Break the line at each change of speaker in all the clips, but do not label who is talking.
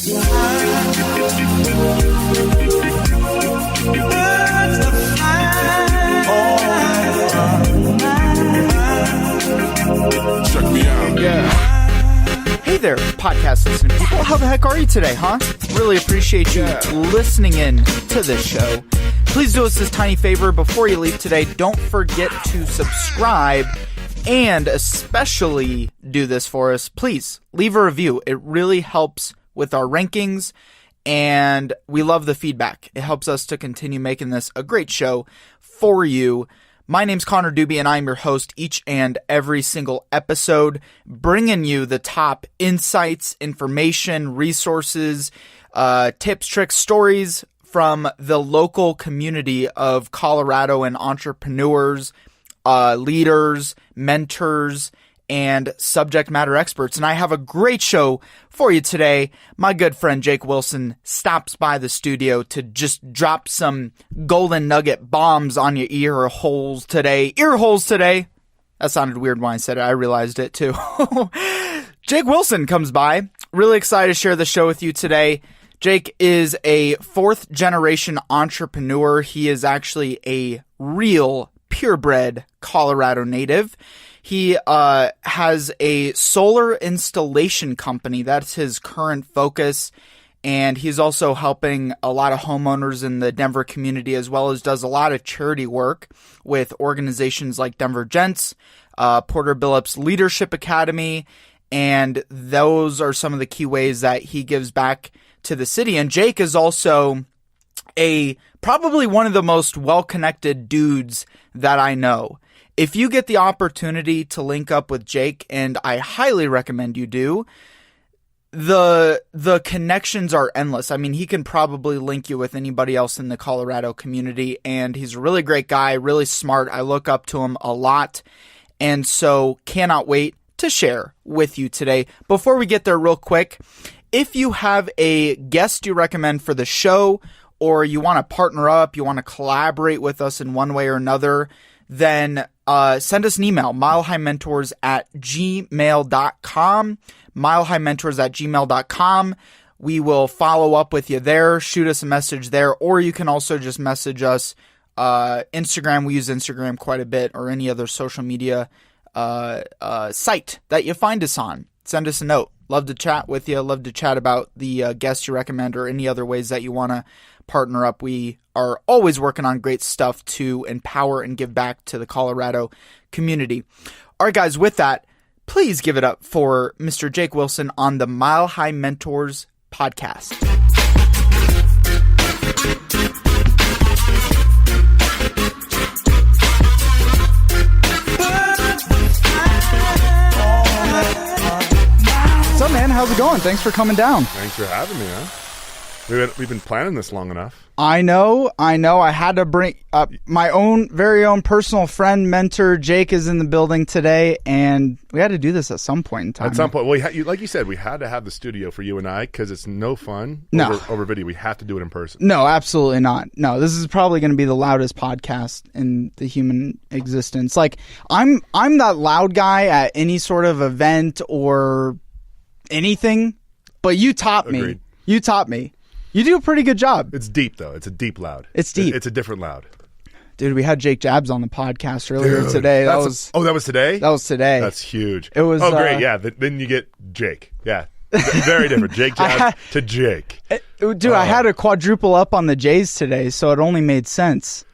Check me out.
Yeah. Hey there, podcast listening people. How the heck are you today, huh? Really appreciate you listening in to this show. Please do us this tiny favor before you leave today. Don't forget to subscribe, and especially do this for us. Please leave a review. It really helps with our rankings, and we love the feedback. It helps us to continue making this a great show for you. My name's Connor Doobie, and I'm your host each and every single episode, bringing you the top insights, information, resources, tips, tricks, stories from the local community of Colorado and entrepreneurs, leaders, mentors, and subject matter experts. And I have a great show for you today. My good friend Jake Wilson stops by the studio to just drop some golden nugget bombs on your ear holes today. Ear holes today. That sounded weird when I said it. I realized it too. Jake Wilson comes by. Really excited to share the show with you today. Jake is a fourth generation entrepreneur. He is actually a real purebred Colorado native. He has a solar installation company. That's his current focus. And he's also helping a lot of homeowners in the Denver community, as well as does a lot of charity work with organizations like DenverGents, Porter Billups Leadership Academy. And those are some of the key ways that he gives back to the city. And Jake is also probably one of the most well-connected dudes that I know. If you get the opportunity to link up with Jake, and I highly recommend you do, the connections are endless. I mean, he can probably link you with anybody else in the Colorado community, and he's a really great guy, really smart. I look up to him a lot, and so cannot wait to share with you today. Before we get there real quick, if you have a guest you recommend for the show, or you want to partner up, you want to collaborate with us in one way or another, then send us an email, milehighmentors@gmail.com, milehighmentors@gmail.com. We will follow up with you there. Shoot us a message there, or you can also just message us. Instagram, we use Instagram quite a bit, or any other social media site that you find us on. Send us a note. Love to chat with you. Love to chat about the guests you recommend, or any other ways that you want to partner up. We are always working on great stuff to empower and give back to the Colorado community. All right, guys, with that, please give it up for Mr. Jake Wilson on the Mile High Mentors podcast. What's up, man? How's it going? Thanks for coming down.
Thanks for having me, man. We've been planning this long enough.
I know. I had to bring up my very own personal friend, mentor. Jake is in the building today, and we had to do this at some point in time.
At some point, well, like you said, we had to have the studio for you and I, because it's no fun over video. We have to do it in person.
No, absolutely not. No, this is probably going to be the loudest podcast in the human existence. Like, I'm that loud guy at any sort of event or anything, but you taught
Agreed.
me. You taught me. You do a pretty good job.
It's deep, though. It's a deep loud.
It's deep.
It's a different loud.
Dude, we had Jake Jabs on the podcast earlier today.
That was today?
That was today.
That's huge.
It was.
Oh, great. Yeah. Then you get Jake. Yeah. Very different. Jake Jabs to Jake.
Dude, I had to quadruple up on the J's today, so it only made sense.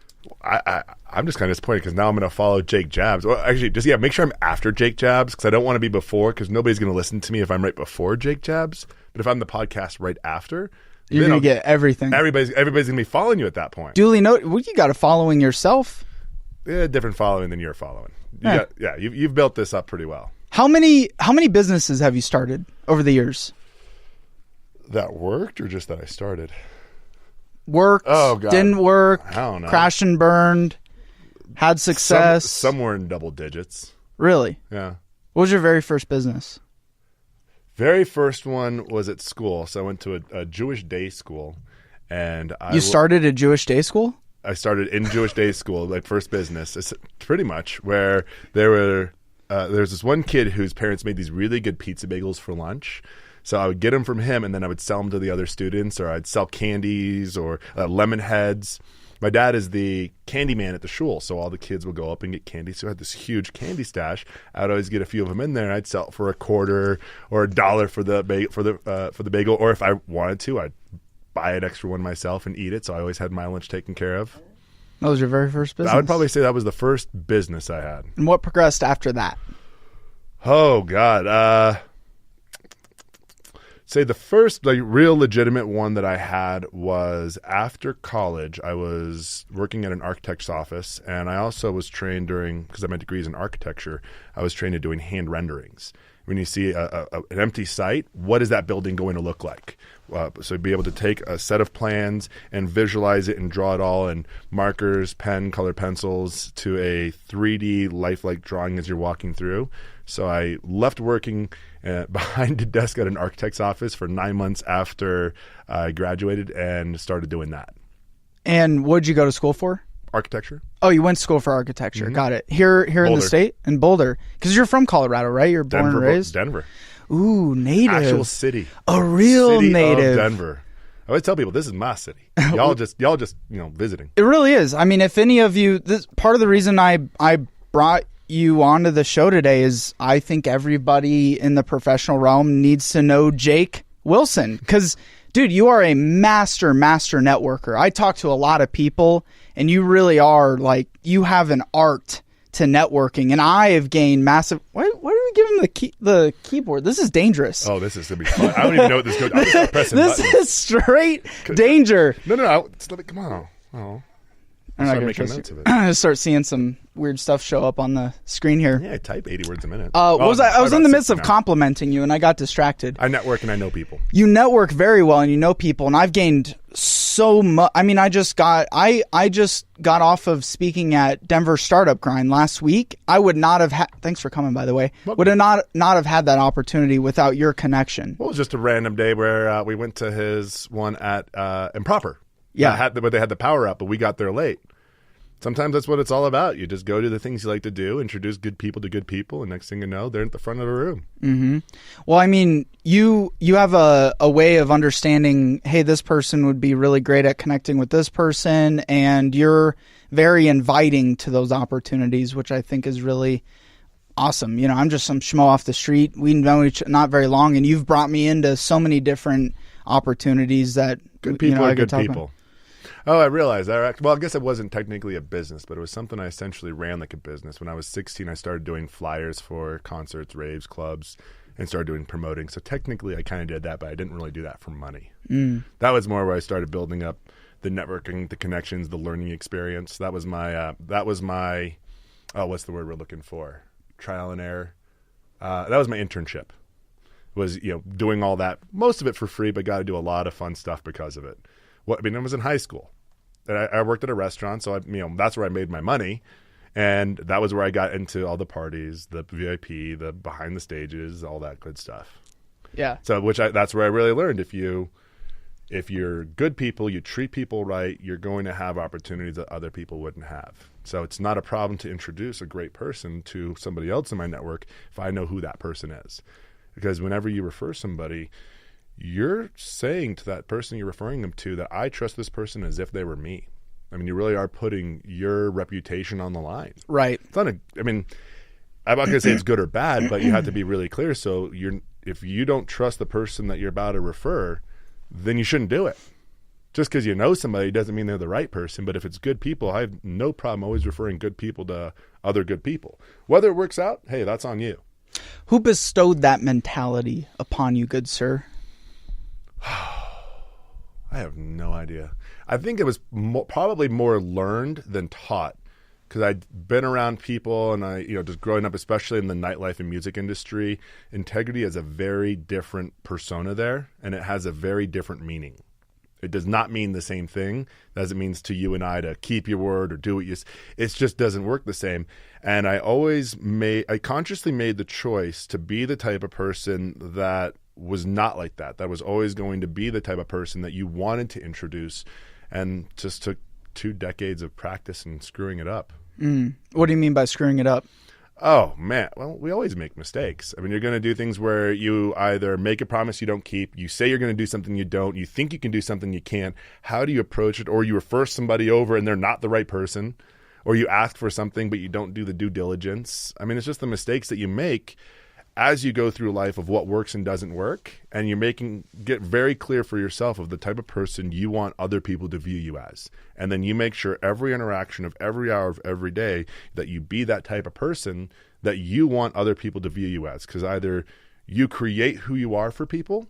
I'm just kind of disappointed, because now I'm going to follow Jake Jabs. Well, actually, make sure I'm after Jake Jabs, because I don't want to be before, because nobody's going to listen to me if I'm right before Jake Jabs. But if I'm the podcast right after,
you're going to get everything.
Everybody's going to be following you at that point.
Duly noted. Well, you got a following yourself.
Yeah, different following than you're following. You've built this up pretty well.
How many businesses have you started over the years?
That worked, or just that I started?
Worked.
Oh, God.
Didn't work.
I don't know.
Crashed and burned. Had success.
Somewhere in double digits.
Really?
Yeah.
What was your very first business?
Very first one was at school. So I went to a Jewish day school, and
you started a Jewish day school?
I started in Jewish day school, like first business. It's pretty much where there's this one kid whose parents made these really good pizza bagels for lunch. So I would get them from him, and then I would sell them to the other students, or I'd sell candies or lemon heads. My dad is the candy man at the shul, so all the kids would go up and get candy. So I had this huge candy stash. I'd always get a few of them in there, and I'd sell it for $0.25 or $1 for the bagel. Or if I wanted to, I'd buy an extra one myself and eat it. So I always had my lunch taken care of.
That was your very first business?
I would probably say that was the first business I had.
And what progressed after that?
Oh, God. Say the first real legitimate one that I had was after college. I was working at an architect's office, and I also was trained because I had my degrees in architecture, I was trained in doing hand renderings. When you see an empty site, what is that building going to look like? So be able to take a set of plans and visualize it and draw it all in markers, pen, color pencils to a 3D lifelike drawing as you're walking through. So I left working behind a desk at an architect's office for 9 months after I graduated and started doing that.
And what did you go to school for?
Architecture.
Oh, you went to school for architecture. Mm-hmm. Got it. Here in the state? In Boulder. Because you're from Colorado, right? You're born and raised?
Denver.
Ooh, native.
Actual city.
A real
city
native.
Of Denver. I always tell people, this is my city. Y'all just visiting.
It really is. I mean, if any of you, part of the reason I brought you onto the show today is I think everybody in the professional realm needs to know Jake Wilson. Because, dude, you are a master networker. I talk to a lot of people, and you really are, you have an art to networking, and I have gained massive. Why do we give him the keyboard? This is dangerous.
Oh, this is gonna be fun. I don't even know what this goes. I'm just pressing
this
buttons.
Is straight danger.
No. Come on. Oh,
I'm
start making notes of it.
I'm gonna start seeing some weird stuff show up on the screen here.
Yeah, I type 80 words a minute.
I was in the midst of complimenting you, and I got distracted.
I network and I know people.
You network very well, and you know people, and I've gained so much. I mean, I just got off of speaking at Denver Startup Grind last week. I would not have had. Thanks for coming, by the way. Welcome. Would have not have had that opportunity without your connection.
Well, it was just a random day where we went to his one at Improper.
Yeah,
but they had the power up, but we got there late. Sometimes that's what it's all about. You just go to the things you like to do, introduce good people to good people, and next thing you know, they're at the front of the room.
Mm-hmm. Well, I mean, you have a way of understanding, hey, this person would be really great at connecting with this person, and you're very inviting to those opportunities, which I think is really awesome. You know, I'm just some schmo off the street. We know each not very long, and you've brought me into so many different opportunities that
good people are good people. Oh, I realized that. Well, I guess it wasn't technically a business, but it was something I essentially ran like a business. When I was 16, I started doing flyers for concerts, raves, clubs, and started doing promoting. So technically, I kind of did that, but I didn't really do that for money. That was more where I started building up the networking, the connections, the learning experience. That was my what's the word we're looking for? Trial and error. That was my internship. Was doing all that, most of it for free, but got to do a lot of fun stuff because of it. I was in high school. And I worked at a restaurant, so that's where I made my money, and that was where I got into all the parties, the VIP, the behind the stages, all that good stuff.
Yeah.
So that's where I really learned if you're good people, you treat people right, you're going to have opportunities that other people wouldn't have. So it's not a problem to introduce a great person to somebody else in my network if I know who that person is, because whenever you refer somebody, you're saying to that person you're referring them to that I trust this person as if they were me. I mean, you really are putting your reputation on the line.
Right.
It's not I'm not going to say it's good or bad, but you have to be really clear. So if you don't trust the person that you're about to refer, then you shouldn't do it. Just because you know somebody doesn't mean they're the right person. But if it's good people, I have no problem always referring good people to other good people. Whether it works out, hey, that's on you.
Who bestowed that mentality upon you, good sir?
I have no idea. I think it was probably more learned than taught, because I'd been around people, and just growing up, especially in the nightlife and music industry, integrity is a very different persona there, and it has a very different meaning. It does not mean the same thing as it means to you and I to keep your word or do what you. It just doesn't work the same. And I consciously made the choice to be the type of person that was not like that. That was always going to be the type of person that you wanted to introduce, and just took 2 decades of practice and screwing it up.
What do you mean by screwing it up?
Oh, man. Well, we always make mistakes. I mean, you're going to do things where you either make a promise you don't keep, you say you're going to do something you don't, you think you can do something you can't. How do you approach it? Or you refer somebody over and they're not the right person, or you ask for something but you don't do the due diligence. I mean, it's just the mistakes that you make as you go through life of what works and doesn't work, and you're get very clear for yourself of the type of person you want other people to view you as. And then you make sure every interaction of every hour of every day that you be that type of person that you want other people to view you as. Because either you create who you are for people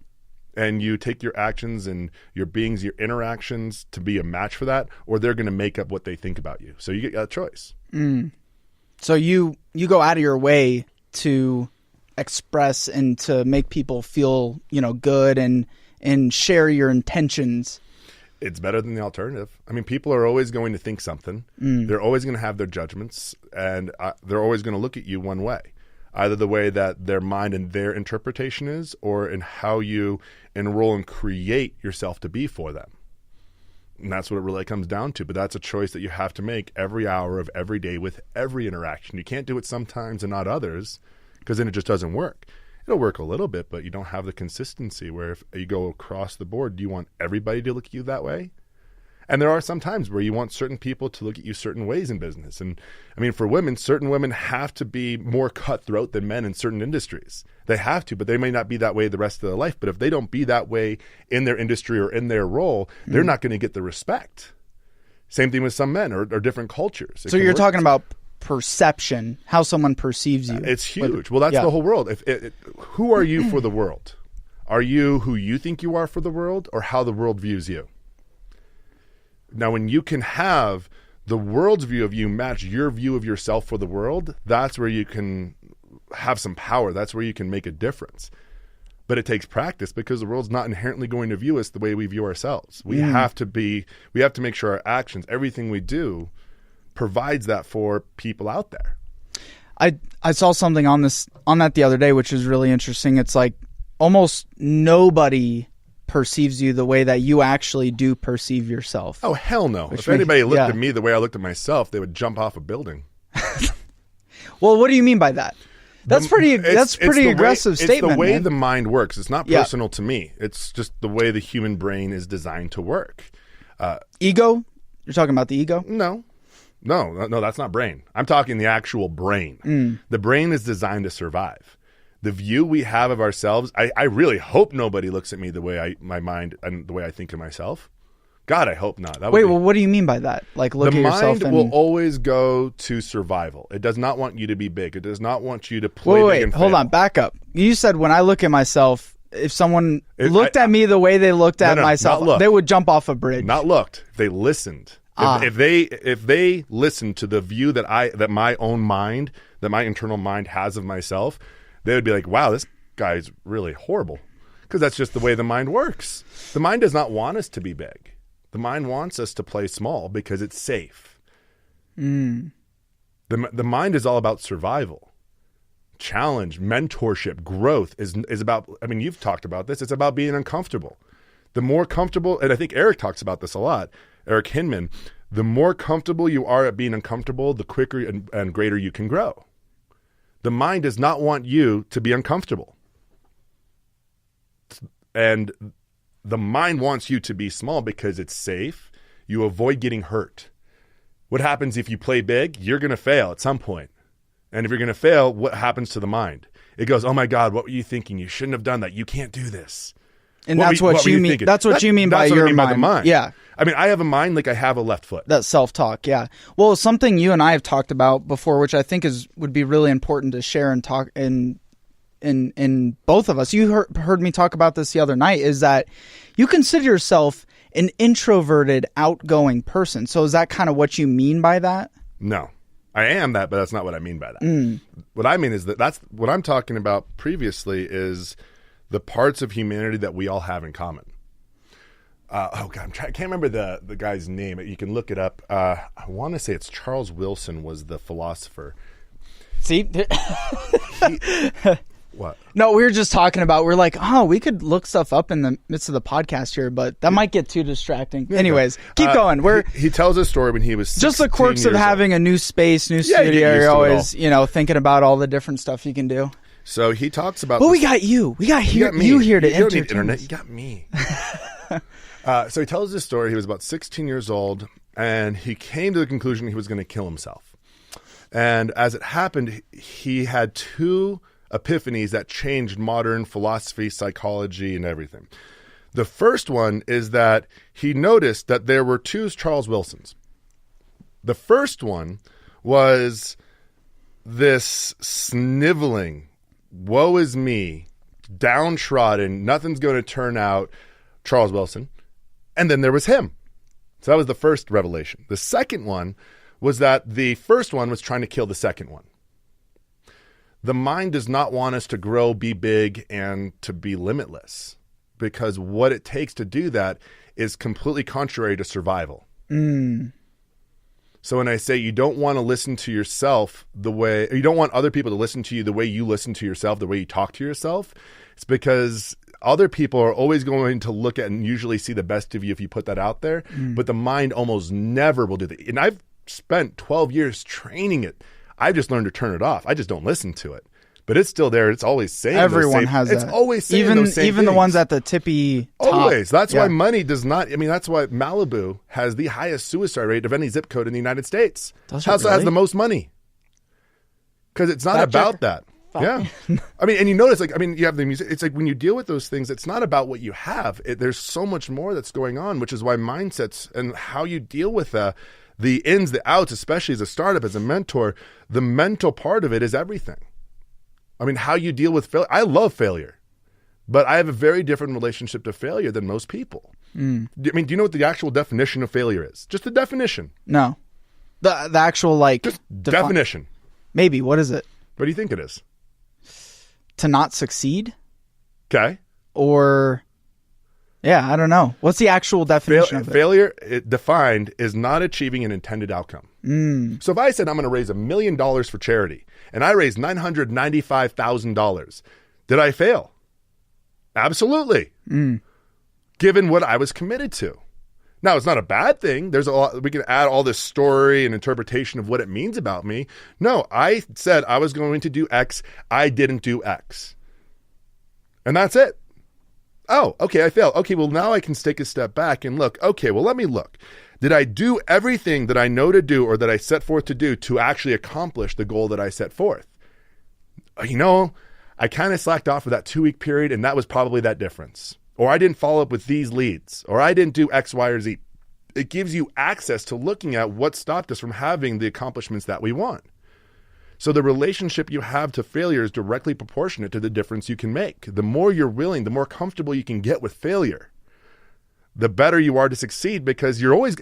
and you take your actions and your beings, your interactions to be a match for that, or they're going to make up what they think about you. So you get a choice.
So you go out of your way to express and to make people feel, good and share your intentions.
It's better than the alternative. I mean, people are always going to think something. They're always going to have their judgments, and they're always going to look at you one way, either the way that their mind and their interpretation is, or in how you enroll and create yourself to be for them. And that's what it really comes down to. But that's a choice that you have to make every hour of every day with every interaction. You can't do it sometimes and not others, because then it just doesn't work. It'll work a little bit, but you don't have the consistency where if you go across the board, do you want everybody to look at you that way? And there are some times where you want certain people to look at you certain ways in business. And I mean, for women, certain women have to be more cutthroat than men in certain industries. They have to, but they may not be that way the rest of their life. But if they don't be that way in their industry or in their role, they're not going to get the respect. Same thing with some men or different cultures.
So you're talking about perception, how someone perceives you.
It's huge. Well, that's the whole world. Who are you for the world? Are you who you think you are for the world, or how the world views you? Now, when you can have the world's view of you match your view of yourself for the world, that's where you can have some power. That's where you can make a difference. But it takes practice, because the world's not inherently going to view us the way we view ourselves. We have to make sure our actions, everything we do, provides that for people out there.
I saw something on that the other day, which is really interesting. It's like almost nobody perceives you the way that you actually do perceive yourself.
Oh, hell no. If anybody looked at me the way I looked at myself, they would jump off a building.
Well, what do you mean by that? That's pretty aggressive statement.
It's the way
man.
the mind works. It's not personal to me. It's just the way the human brain is designed to work.
Ego? You're talking about the ego?
No, that's not brain. I'm talking the actual brain. The brain is designed to survive. The view we have of ourselves, I really hope nobody looks at me the way my mind and the way I think of myself. God, I hope not.
Well, what do you mean by that? Like, look at yourself.
The mind will always go to survival. It does not want you to be big. It does not want you to play big and fail.
Hold on, back up. You said when I look at myf, if someone looked at me the way they looked at myself, they would jump off a bridge.
Not looked. They listened. If they listen to the view that my own mind, that my internal mind has of myself, they would be like, wow, this guy's really horrible. Because that's just the way the mind works. The mind does not want us to be big. The mind wants us to play small because it's safe. The mind is all about survival. Challenge, mentorship, growth is about, I mean, you've talked about this, it's about being uncomfortable. The more comfortable, and I think Eric talks about this a lot, Eric Hinman, the more comfortable you are at being uncomfortable, the quicker and greater you can grow. The mind does not want you to be uncomfortable. And the mind wants you to be small because it's safe. You avoid getting hurt. What happens if you play big? You're going to fail at some point. And if you're going to fail, what happens to the mind? It goes, oh my God, what were you thinking? You shouldn't have done that. You can't do this.
And that's what you mean. That's what you mean by your mind. By the mind. Yeah.
I mean, I have a mind like I have a left foot.
That's self-talk. Yeah. Well, something you and I have talked about before, which I think would be really important to share and talk in both of us. You heard me talk about this the other night, is that you consider yourself an introverted, outgoing person. So is that kind of what you mean by that?
No. I am that, but that's not what I mean by that. What I mean is that's what I'm talking about previously is the parts of humanity that we all have in common. I can't remember the guy's name. You can look it up. I want to say it's Charles Wilson was the philosopher.
See?
What?
No, we were just talking about, we're like, oh, we could look stuff up in the midst of the podcast here, but that might get too distracting. Yeah, anyways, keep going.
He tells a story when he was 16
just the quirks of having a new space, new studio. You're always, thinking about all the different stuff you can do.
So he talks about.
Well, we got you. We got you here to
entertain. You don't need internet. You got me. So he tells this story. He was about 16 years old, and he came to the conclusion he was going to kill himself. And as it happened, he had two epiphanies that changed modern philosophy, psychology, and everything. The first one is that he noticed that there were two Charles Wilsons. The first one was this sniveling, woe is me, downtrodden, nothing's going to turn out, Charles Wilson. And then there was him. So that was the first revelation. The second one was that the first one was trying to kill the second one. The mind does not want us to grow, be big, and to be limitless, because what it takes to do that is completely contrary to survival. So when I say you don't want to listen to yourself you don't want other people to listen to you the way you listen to yourself, the way you talk to yourself, it's because other people are always going to look at and usually see the best of you if you put that out there, but the mind almost never will do that. And I've spent 12 years training it. I've just learned to turn it off. I just don't listen to it. But it's still there. It's always saying
everyone has that.
It's always saying those same
even
things.
The ones at the tippy top.
Always. That's why money does not. That's why Malibu has the highest suicide rate of any zip code in the United States. Also has the most money. Because it's not about that. Yeah. And you notice, you have the music. It's like when you deal with those things, it's not about what you have. There's so much more that's going on, which is why mindsets and how you deal with the ins, the outs, especially as a startup, as a mentor, the mental part of it is everything. How you deal with failure. I love failure, but I have a very different relationship to failure than most people. Do you know what the actual definition of failure is? Just the definition.
No. The actual, just
definition.
Maybe. What is it?
What do you think it is?
To not succeed?
Okay.
Or... yeah, I don't know. What's the actual definition of it?
Failure, defined, is not achieving an intended outcome. So if I said I'm going to raise $1 million for charity, and I raised $995,000, did I fail? Absolutely. Given what I was committed to. Now, it's not a bad thing. There's a lot. We can add all this story and interpretation of what it means about me. No, I said I was going to do X. I didn't do X. And that's it. Oh, okay, I failed. Okay, well, now I can take a step back and look. Okay, well, let me look. Did I do everything that I know to do or that I set forth to do to actually accomplish the goal that I set forth? I kind of slacked off for that 2-week period, and that was probably that difference. Or I didn't follow up with these leads, or I didn't do X, Y, or Z. It gives you access to looking at what stopped us from having the accomplishments that we want. So the relationship you have to failure is directly proportionate to the difference you can make. The more you're willing, the more comfortable you can get with failure, the better you are to succeed, because you're always...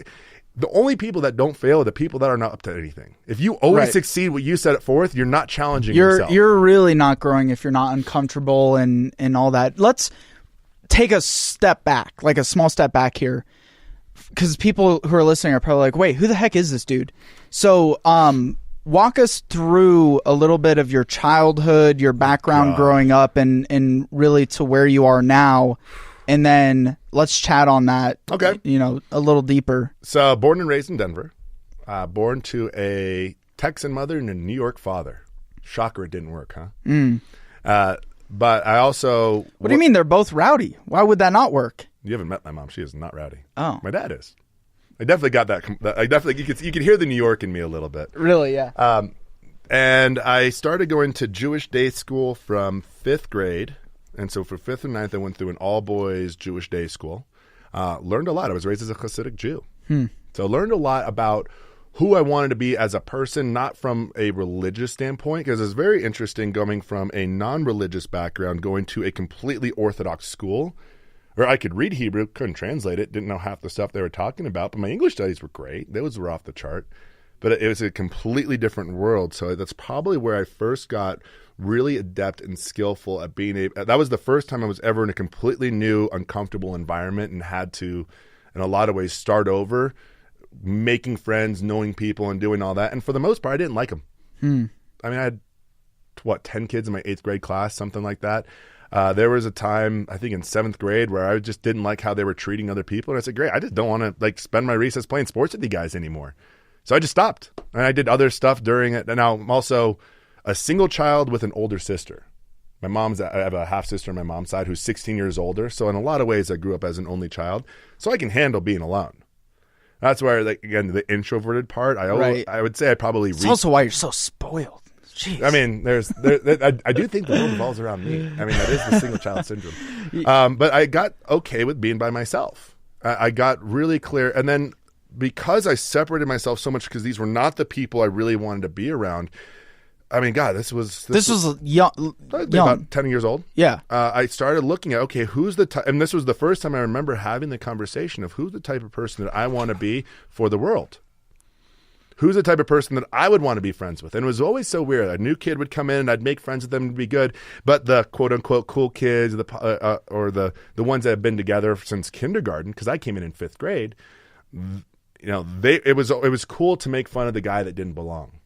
the only people that don't fail are the people that are not up to anything. If you always succeed what you set it forth, you're not challenging yourself.
You're really not growing if you're not uncomfortable and all that. Let's take a step back, like a small step back here, because people who are listening are probably like, wait, who the heck is this dude? So, walk us through a little bit of your childhood, your background growing up, and really to where you are now. And then let's chat on that,
okay.
A little deeper.
So born and raised in Denver, born to a Texan mother and a New York father. Shocker it didn't work, huh? But I also...
What do you mean they're both rowdy? Why would that not work?
You haven't met my mom. She is not rowdy.
Oh.
My dad is. I definitely got that. You could hear the New York in me a little bit.
Really, yeah.
And I started going to Jewish day school from 5th grade. And so for 5th and 9th, I went through an all-boys Jewish day school. Learned a lot. I was raised as a Chassidic Jew. So learned a lot about who I wanted to be as a person, not from a religious standpoint, because it's very interesting going from a non-religious background, going to a completely Orthodox school, where I could read Hebrew, couldn't translate it, didn't know half the stuff they were talking about, but my English studies were great. Those were off the chart. But it was a completely different world. So that's probably where I first got really adept and skillful at being able. That was the first time I was ever in a completely new, uncomfortable environment and had to, in a lot of ways, start over, making friends, knowing people, and doing all that. And for the most part, I didn't like them. I 10 kids in my 8th grade class, something like that. There was a time, I think in 7th grade, where I just didn't like how they were treating other people. And I said, great, I just don't want to like spend my recess playing sports with you guys anymore. So I just stopped. And I did other stuff during it. And now I'm also a single child with an older sister. I have a half sister on my mom's side who's 16 years older. So in a lot of ways, I grew up as an only child. So I can handle being alone. That's where, like, again, the introverted part, I would say I probably...
It's also why you're so spoiled. Jeez.
I mean, I do think the world revolves around me. I mean, that is the single child syndrome. But I got okay with being by myself. I got really clear. And then because I separated myself so much because these were not the people I really wanted to be around. I mean, God, this was
young.
About 10 years old.
Yeah.
I started looking at, okay, who's the type, and this was the first time I remember having the conversation of who's the type of person that I want to be for the world. Who's the type of person that I would want to be friends with? And it was always so weird. A new kid would come in and I'd make friends with them and be good. But the quote unquote cool kids, or the ones that have been together since kindergarten, because I came in 5th grade, it was cool to make fun of the guy that didn't belong.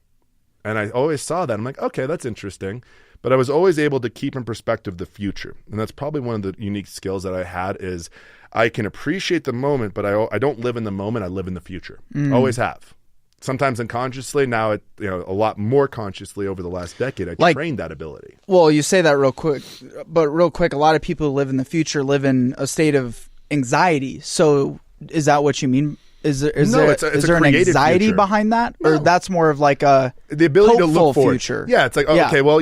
And I always saw that. I'm like, okay, that's interesting. But I was always able to keep in perspective the future. And that's probably one of the unique skills that I had is I can appreciate the moment, but I don't live in the moment. I live in the future. Always have. Sometimes unconsciously, now a lot more consciously over the last decade, I trained that ability.
Well, you say that real quick, but real quick, a lot of people who live in the future live in a state of anxiety. So is that what you mean? Is there an anxiety
future
behind that?
No.
Or that's more of like the
ability to look forward.
Future?
Yeah, it's like, okay, well,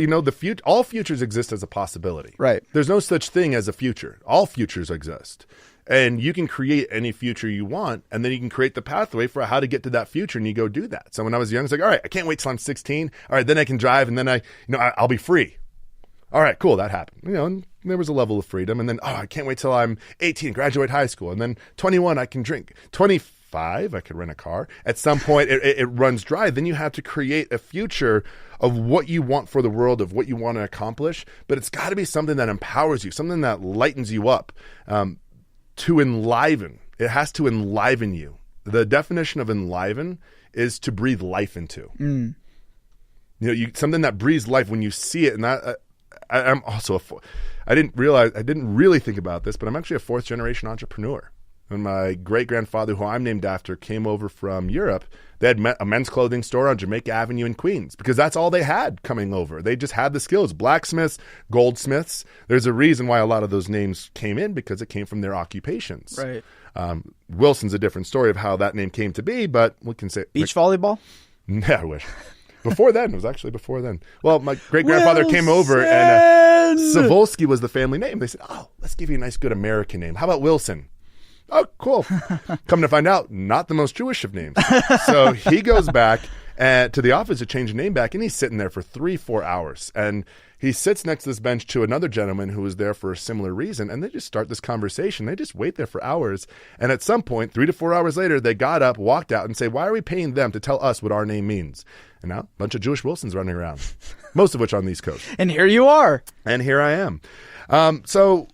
all futures exist as a possibility.
Right.
There's no such thing as a future. All futures exist. And you can create any future you want, and then you can create the pathway for how to get to that future, and you go do that. So when I was young, it's like, all right, I can't wait till I'm 16. All right, then I can drive, and then I'll be free. All right, cool, that happened. And there was a level of freedom, and then, I can't wait till I'm 18, graduate high school, and then 21, I can drink. 25, I could rent a car. At some point, it runs dry. Then you have to create a future of what you want for the world, of what you want to accomplish, but it's got to be something that empowers you, something that lightens you up. To enliven. It has to enliven you. The definition of enliven is to breathe life into. Something that breathes life when you see it. And I'm also I didn't really think about this, but I'm actually a 4th generation entrepreneur. When my great-grandfather, who I'm named after, came over from Europe, they had a men's clothing store on Jamaica Avenue in Queens because that's all they had coming over. They just had the skills. Blacksmiths, goldsmiths. There's a reason why a lot of those names came in because it came from their occupations.
Right.
Wilson's a different story of how that name came to be, but we can say...
Beach volleyball?
Yeah, I wish. Before then. It was actually before then. Well, my great-grandfather came over and Savolsky was the family name. They said, let's give you a nice, good American name. How about Wilson? Oh, cool. Come to find out, not the most Jewish of names. So he goes back to the office to change the name back, and he's sitting there for 3-4 hours. And he sits next to this bench to another gentleman who was there for a similar reason, and they just start this conversation. They just wait there for hours. And at some point, 3 to 4 hours later, they got up, walked out, and say, why are we paying them to tell us what our name means? And now, a bunch of Jewish Wilsons running around, most of which on the East Coast.
And here you are.
And here I am. So...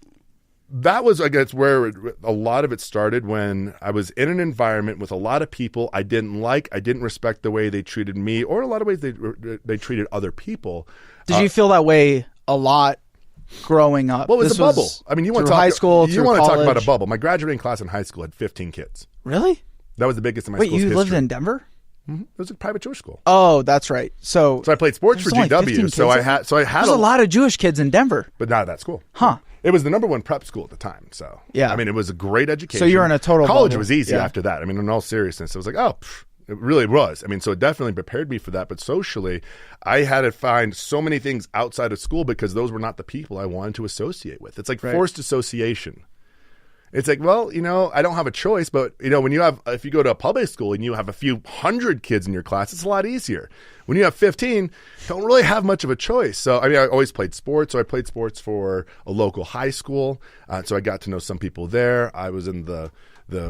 that was, I guess, where a lot of it started when I was in an environment with a lot of people I didn't like. I didn't respect the way they treated me or a lot of ways they treated other people.
Did you feel that way a lot growing up?
Well, it was a bubble. I mean, you want to talk
high school,
you want to talk about a bubble. My graduating class in high school had 15 kids.
Really?
That was the biggest in my school's history.
Wait, you lived in Denver?
Mm-hmm. It was a private Jewish school.
Oh, that's right. So
I played sports for GW. So I had
There's a lot of Jewish kids in Denver.
But not at that school.
Huh.
It was the number 1 prep school at the time. So
yeah.
I mean, it was a great education.
So you're in a total
college
bubble.
Was easy after that. I mean, in all seriousness, it was like, it really was. I mean, so it definitely prepared me for that. But socially, I had to find so many things outside of school because those were not the people I wanted to associate with. It's like forced association. It's like, well, I don't have a choice, but if you go to a public school and you have a few hundred kids in your class, it's a lot easier. When you have 15, you don't really have much of a choice. So, I mean, I always played sports. So I played sports for a local high school. So I got to know some people there. I was in the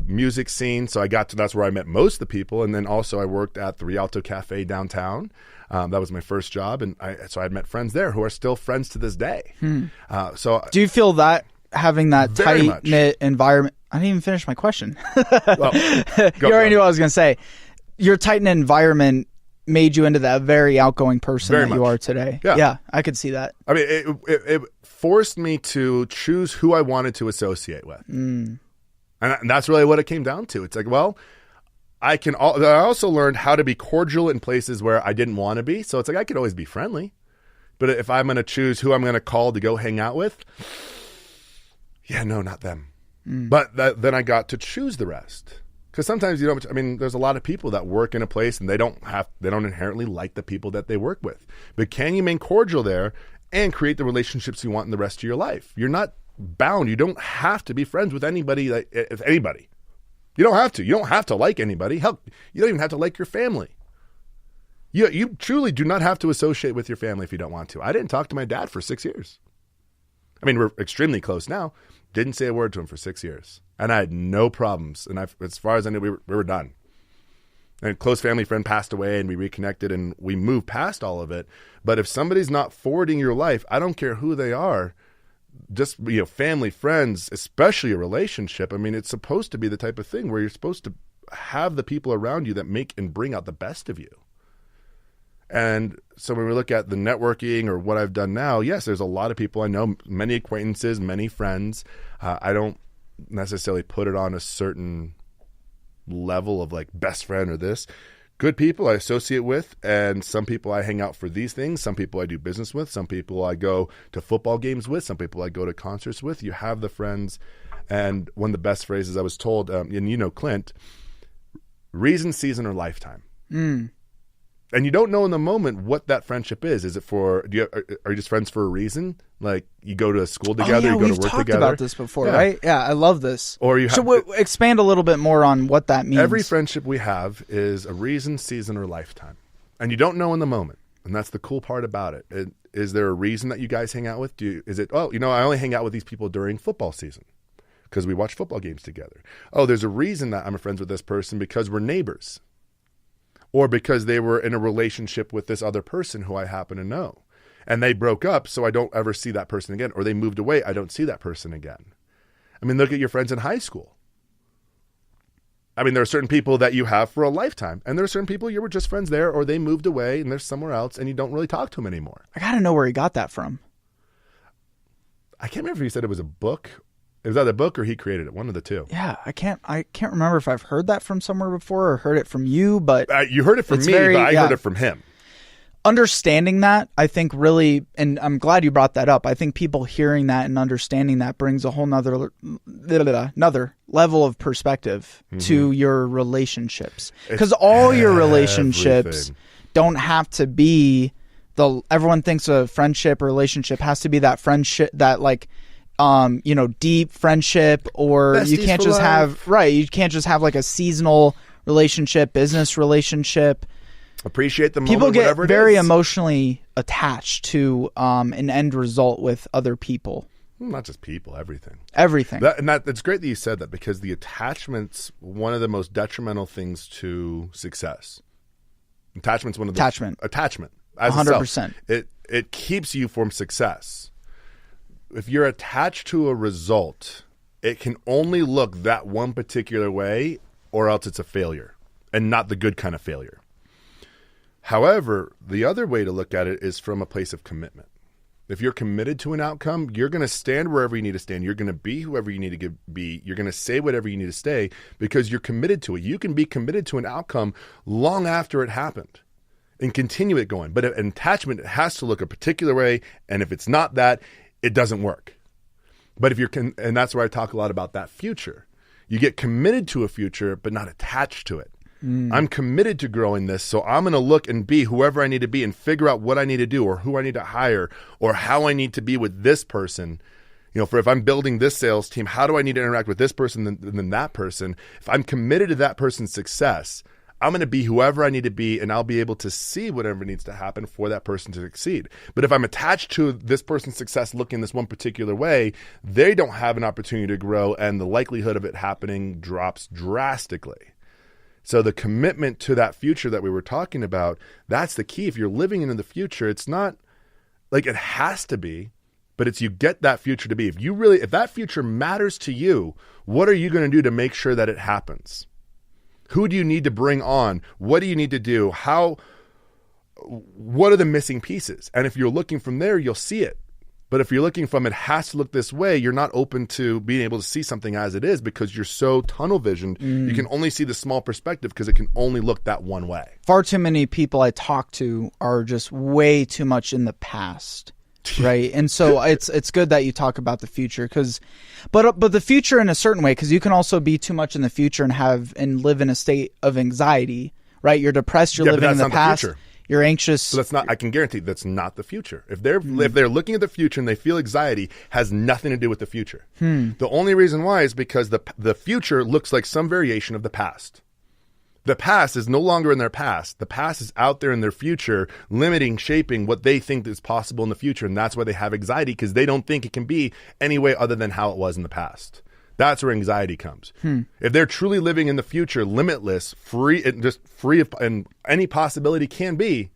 music scene. So that's where I met most of the people. And then also I worked at the Rialto Cafe downtown. That was my first job. And so I had met friends there who are still friends to this day. So
do you feel that having that tight-knit environment... I didn't even finish my question.
Well,
you already knew what I was going to say. Your tight-knit environment made you into that very outgoing person
Very
that you
much.
are today.
Yeah.
I could see that.
I mean, it forced me to choose who I wanted to associate with. And that's really what it came down to. It's like, well, I also learned how to be cordial in places where I didn't want to be. So it's like I could always be friendly. But if I'm going to choose who I'm going to call to go hang out with, yeah, no, not them. But then I got to choose the rest. Because sometimes there's a lot of people that work in a place and they don't inherently like the people that they work with. But can you remain cordial there and create the relationships you want in the rest of your life? You're not bound. You don't have to be friends with anybody. If anybody, you don't have to. You don't have to like anybody. Hell, you don't even have to like your family. You truly do not have to associate with your family if you don't want to. I didn't talk to my dad for 6 years. I mean, we're extremely close now. Didn't say a word to him for 6 years. And I had no problems. And as far as I knew, we were done. And a close family friend passed away and we reconnected and we moved past all of it. But if somebody's not forwarding your life, I don't care who they are, just family, friends, especially a relationship. I mean, it's supposed to be the type of thing where you're supposed to have the people around you that make and bring out the best of you. And so when we look at the networking or what I've done now, yes, there's a lot of people I know, many acquaintances, many friends. I don't necessarily put it on a certain level of like best friend or this. Good people I associate with, and some people I hang out for these things. Some people I do business with. Some people I go to football games with. Some people I go to concerts with. You have the friends. And one of the best phrases I was told, and Clint, reason, season, or lifetime. And you don't know in the moment what that friendship is. Is it are you just friends for a reason? Like you go to school together, you go to work together.
We've talked about this before, right? Yeah, I love this.
Or you
should we expand a little bit more on what that means?
Every friendship we have is a reason, season, or lifetime, and you don't know in the moment. And that's the cool part about it. Is there a reason that you guys hang out with? Is it I only hang out with these people during football season because we watch football games together. Oh, there's a reason that I'm friends with this person because we're neighbors. Or because they were in a relationship with this other person who I happen to know. And they broke up, so I don't ever see that person again. Or they moved away, I don't see that person again. I mean, look at your friends in high school. I mean, there are certain people that you have for a lifetime. And there are certain people you were just friends there, or they moved away and they're somewhere else, and you don't really talk to them anymore.
I got to know where he got that from.
I can't remember if he said it was a book. It was either a book or he created it, one of the two.
Yeah, I can't remember if I've heard that from somewhere before or heard it from you, but
you heard it from me, but I heard it from him.
Understanding that, I think really, and I'm glad you brought that up. I think people hearing that and understanding that brings a whole another level of perspective to your relationships. Because all your relationships don't have to be everyone thinks a friendship or relationship has to be that friendship that like, deep friendship, or
Besties
you can't just you can't just have like a seasonal relationship, business relationship.
Appreciate the moment.
People get very
is.
Emotionally attached to an end result with other people.
Not just people, everything. It's great that you said that, because the attachment's one of the most detrimental things to success. Attachment's one of the attachment.
100%.
It keeps you from success. If you're attached to a result, it can only look that one particular way, or else it's a failure, and not the good kind of failure. However, the other way to look at it is from a place of commitment. If you're committed to an outcome, you're going to stand wherever you need to stand. You're going to be whoever you need to be. You're going to say whatever you need to say because you're committed to it. You can be committed to an outcome long after it happened and continue it going. But an attachment has to look a particular way, and if it's not that, it doesn't work. But if and that's where I talk a lot about that future. You get committed to a future, but not attached to it. I'm committed to growing this, so I'm going to look and be whoever I need to be and figure out what I need to do, or who I need to hire, or how I need to be with this person. For if I'm building this sales team, how do I need to interact with this person than that person? If I'm committed to that person's success, I'm going to be whoever I need to be, and I'll be able to see whatever needs to happen for that person to succeed. But if I'm attached to this person's success looking this one particular way, they don't have an opportunity to grow, and the likelihood of it happening drops drastically. So the commitment to that future that we were talking about, that's the key. If you're living into the future, it's not like it has to be, but it's you get that future to be. If that future matters to you, what are you going to do to make sure that it happens? Who do you need to bring on? What do you need to do? what are the missing pieces? And if you're looking from there, you'll see it. But if you're looking from it has to look this way, you're not open to being able to see something as it is because you're so tunnel visioned. You can only see the small perspective because it can only look that one way.
Far too many people I talk to are just way too much in the past. Right. And so it's good that you talk about the future but the future in a certain way, because you can also be too much in the future and live in a state of anxiety, right? You're depressed. You're living in the past. You're anxious.
So that's not. I can guarantee that's not the future. If they're looking at the future and they feel anxiety, has nothing to do with the future. The only reason why is because the future looks like some variation of the past. The past is no longer in their past. The past is out there in their future, limiting, shaping what they think is possible in the future, and that's why they have anxiety because they don't think it can be any way other than how it was in the past. That's where anxiety comes. If they're truly living in the future, limitless, free, and any possibility can be,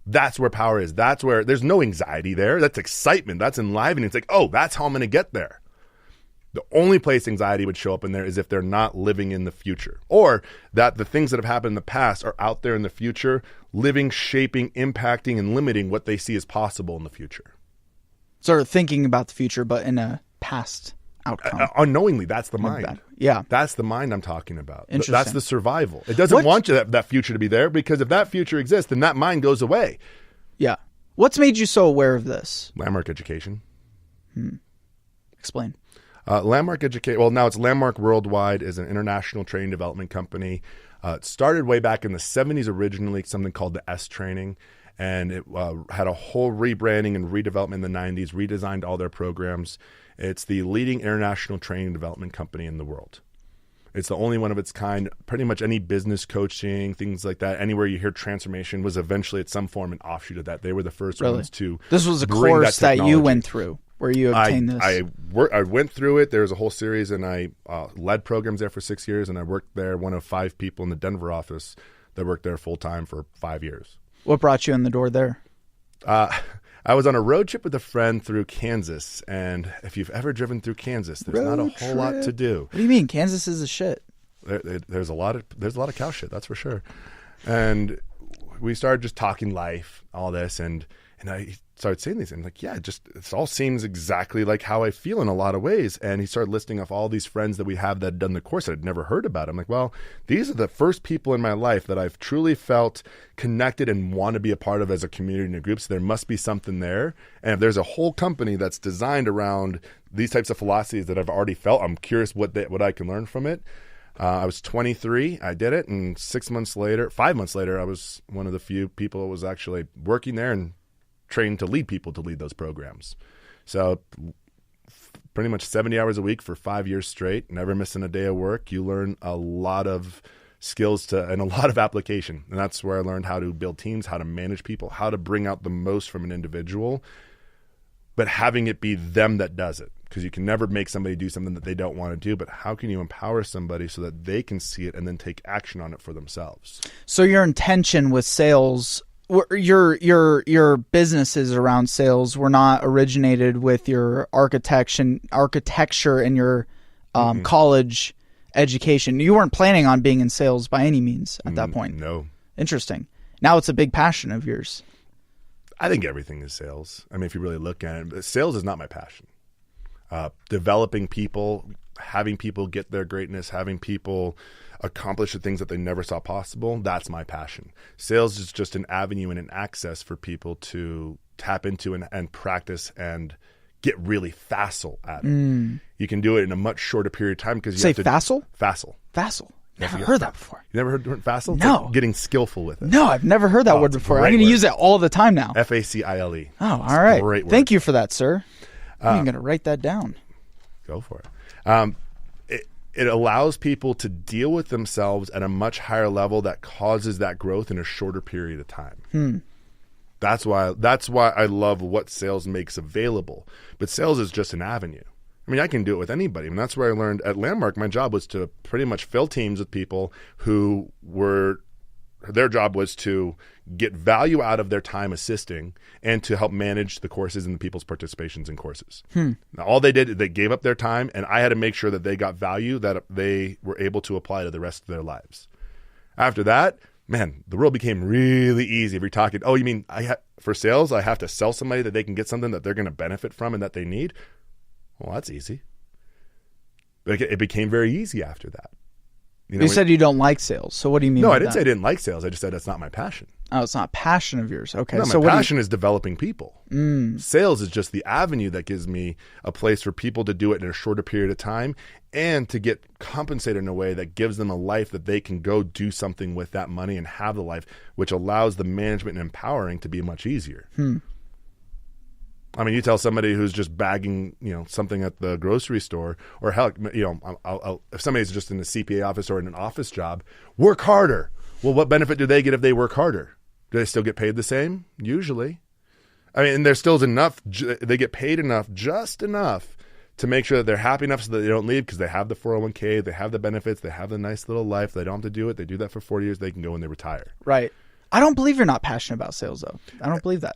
that's where power is. That's where there's no anxiety there. That's excitement. That's enlivening. It's like, oh, that's how I'm going to get there. The only place anxiety would show up in there is if they're not living in the future, or that the things that have happened in the past are out there in the future, living, shaping, impacting, and limiting what they see as possible in the future.
Sort of thinking about the future, but in a past outcome.
Unknowingly, that's the mind.
Yeah.
That's the mind I'm talking about.
Interesting.
That's the survival. It doesn't want you that future to be there, because if that future exists, then that mind goes away.
Yeah. What's made you so aware of this?
Landmark education.
Explain.
Landmark Education. Well, now it's Landmark Worldwide, is an international training development company. It started way back in the 70s originally, something called the S Training, and it had a whole rebranding and redevelopment in the 90s, redesigned all their programs. It's the leading international training development company in the world. It's the only one of its kind. Pretty much any business coaching, things like that, anywhere you hear transformation was eventually at some form an offshoot of that. They were the first ones to
This was a course that you went through where you obtained this.
I went through it. There was a whole series, and I led programs there for 6 years, and I worked there, one of 5 people in the Denver office that worked there full-time for 5 years.
What brought you in the door there?
I was on a road trip with a friend through Kansas, and if you've ever driven through Kansas, there's not a whole lot to do.
What do you mean? Kansas is a shit.
There's a lot of cow shit, that's for sure. And we started just talking life, all this, and I started saying these, and like, yeah, it all seems exactly like how I feel in a lot of ways. And he started listing off all these friends that we have that had done the course that I'd never heard about. I'm like, well, these are the first people in my life that I've truly felt connected and want to be a part of as a community and a group. So there must be something there. And if there's a whole company that's designed around these types of philosophies that I've already felt, I'm curious what I can learn from it. I was 23. I did it. And 5 months later, I was one of the few people that was actually working there and trained to lead people to lead those programs. So pretty much 70 hours a week for 5 years straight, never missing a day of work. You learn a lot of skills and a lot of application. And that's where I learned how to build teams, how to manage people, how to bring out the most from an individual, but having it be them that does it. Because you can never make somebody do something that they don't want to do, but how can you empower somebody so that they can see it and then take action on it for themselves? So
your intention with sales, your businesses around sales were not originated with your architecture and your college education. You weren't planning on being in sales by any means at that point.
No.
Interesting. Now it's a big passion of yours.
I think everything is sales. I mean, if you really look at it, sales is not my passion. Developing people, having people get their greatness, having people accomplish the things that they never saw possible, that's my passion. Sales is just an avenue and an access for people to tap into and practice and get really facile at it. You can do it in a much shorter period of time because you have to
facile?
Facile.
Never heard that before.
You never heard the word facile?
No.
Like getting skillful with it.
No, I've never heard that word before. I'm going to use it all the time now.
F-A-C-I-L-E.
Oh, all right.
Great word.
Thank you for that, sir. I'm going to write that down.
Go for it. It allows people to deal with themselves at a much higher level that causes that growth in a shorter period of time. That's why I love what sales makes available. But sales is just an avenue. I mean, I can do it with anybody. I mean, that's where I learned at Landmark. My job was to pretty much fill teams with people who their job was to get value out of their time assisting and to help manage the courses and the people's participations in courses. Now, all they did, they gave up their time, and I had to make sure that they got value that they were able to apply to the rest of their lives. After that, man, the world became really easy. If you're talking, oh, you mean for sales, I have to sell somebody that they can get something that they're going to benefit from and that they need? Well, that's easy. But it became very easy after that.
You said you don't like sales. So what do you mean by that?
No, I didn't say I didn't like sales. I just said that's not my passion.
Oh, it's not a passion of yours. Okay.
No, my passion is developing people. Sales is just the avenue that gives me a place for people to do it in a shorter period of time and to get compensated in a way that gives them a life that they can go do something with that money and have the life, which allows the management and empowering to be much easier. I mean, you tell somebody who's just bagging, something at the grocery store, or hell, if somebody's just in the CPA office or in an office job, work harder. Well, what benefit do they get if they work harder? Do they still get paid the same? Usually. I mean, and there's still enough, they get paid enough, just enough to make sure that they're happy enough so that they don't leave because they have the 401k, they have the benefits, they have the nice little life. They don't have to do it. They do that for 40 years. They can go when they retire.
Right. I don't believe you're not passionate about sales, though. I don't believe that.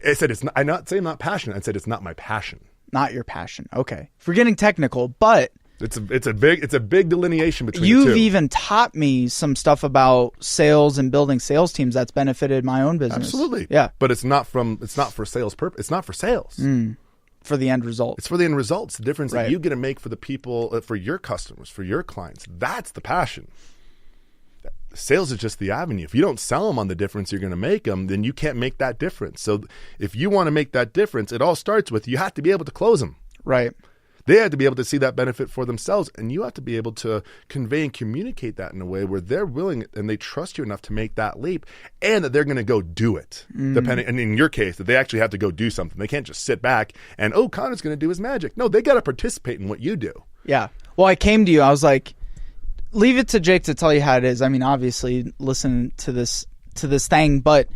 I said it's not, I'm not saying I'm not passionate. I said it's not my passion.
Not your passion. Okay. If we're getting technical, but
it's a big delineation between the two.
You've even taught me some stuff about sales and building sales teams that's benefited my own business.
Absolutely.
Yeah.
But it's not for sales purpose. It's not for sales.
For the end result.
It's for the end result. It's the difference
Right.
that you get to make for the people, for your customers, for your clients. That's the passion. Sales is just the avenue. If you don't sell them on the difference you're going to make them, then you can't make that difference. So if you want to make that difference, it all starts with you have to be able to close them.
Right.
They have to be able to see that benefit for themselves, and you have to be able to convey and communicate that in a way where they're willing and they trust you enough to make that leap, and that they're going to go do it. Depending, and in your case, that they actually have to go do something. They can't just sit back and, oh, Connor's going to do his magic. No, they got to participate in what you do.
Yeah. Well, I came to you. I was like, leave it to Jake to tell you how it is. I mean, obviously, listen to this thing, but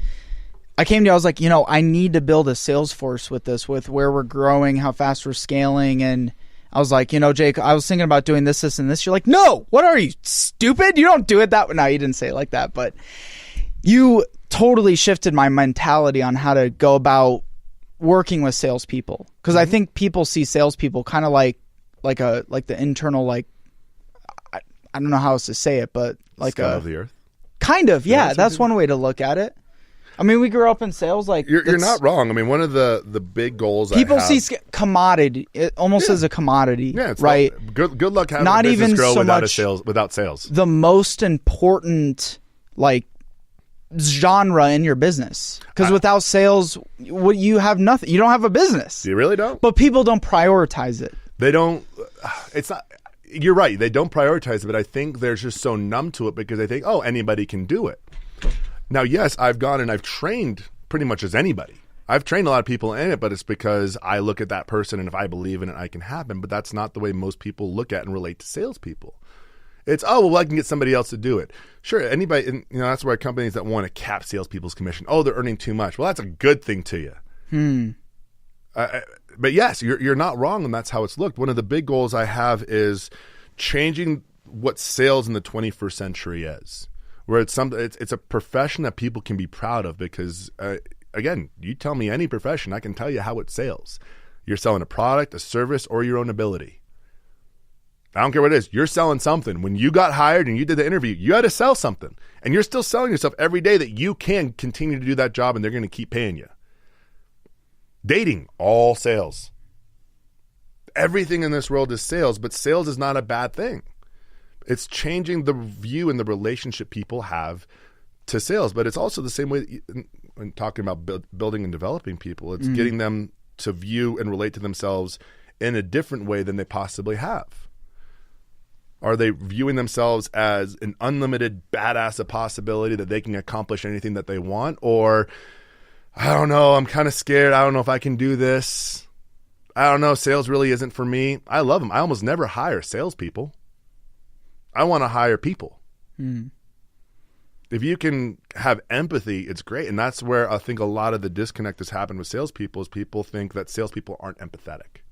I came to you. I was like, I need to build a sales force with this, with where we're growing, how fast we're scaling, and I was like, Jake, I was thinking about doing this, and this. You're like, no, what are you, stupid? You don't do it that way. No, you didn't say it like that, but you totally shifted my mentality on how to go about working with salespeople, because I think people see salespeople kind of like the internal, I don't know how else to say it, but like
Scum of the earth.
Kind of, yeah. That's one way to look at it. I mean, we grew up in sales.
You're not wrong. I mean, one of the big goals
people
I have,
see commodity almost as a commodity,
it's
right?
Good luck having
not
a business
even
grow
so
without
much
without sales.
The most important genre in your business, because without sales, you have nothing. You don't have a business.
You really don't.
But people don't prioritize it.
They don't. It's not. You're right. They don't prioritize it, but I think they're just so numb to it because they think, oh, anybody can do it. Now, yes, I've gone and I've trained pretty much as anybody. I've trained a lot of people in it, but it's because I look at that person and if I believe in it, I can happen. But that's not the way most people look at and relate to salespeople. It's, oh, well, I can get somebody else to do it. Sure, anybody, and, that's where companies that want to cap salespeople's commission. Oh, they're earning too much. Well, that's a good thing to you. But yes, you're not wrong, and that's how it's looked. One of the big goals I have is changing what sales in the 21st century is, where it's a profession that people can be proud of. Because again, you tell me any profession, I can tell you how it sells. You're selling a product, a service, or your own ability. I don't care what it is. You're selling something. When you got hired and you did the interview, you had to sell something, and you're still selling yourself every day that you can continue to do that job, and they're going to keep paying you. Dating, all sales. Everything in this world is sales, but sales is not a bad thing. It's changing the view and the relationship people have to sales, but it's also the same way when talking about building and developing people. It's getting them to view and relate to themselves in a different way than they possibly have. Are they viewing themselves as an unlimited badass of possibility that they can accomplish anything that they want? Or, I don't know, I'm kind of scared. I don't know if I can do this. I don't know, sales really isn't for me. I love them. I almost never hire salespeople. I want to hire people. If you can have empathy, it's great. And that's where I think a lot of the disconnect has happened with salespeople, is people think that salespeople aren't empathetic.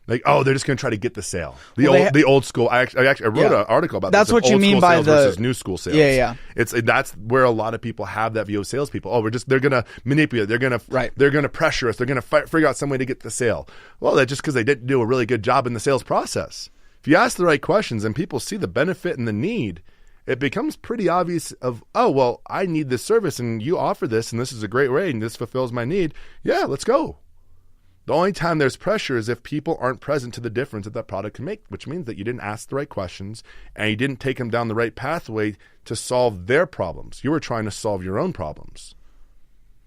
Like, oh, they're just going to try to get the sale. The old school. I wrote an article about
that's
this.
What you mean by
versus new school sales.
Yeah.
That's where a lot of people have that view of salespeople. Oh, they're going to manipulate. They're going to pressure us. They're going to figure out some way to get the sale. Well, that's just because they didn't do a really good job in the sales process. If you ask the right questions and people see the benefit and the need, it becomes pretty obvious of, oh, well, I need this service and you offer this and this is a great rate and this fulfills my need. Yeah, let's go. The only time there's pressure is if people aren't present to the difference that product can make, which means that you didn't ask the right questions and you didn't take them down the right pathway to solve their problems. You were trying to solve your own problems.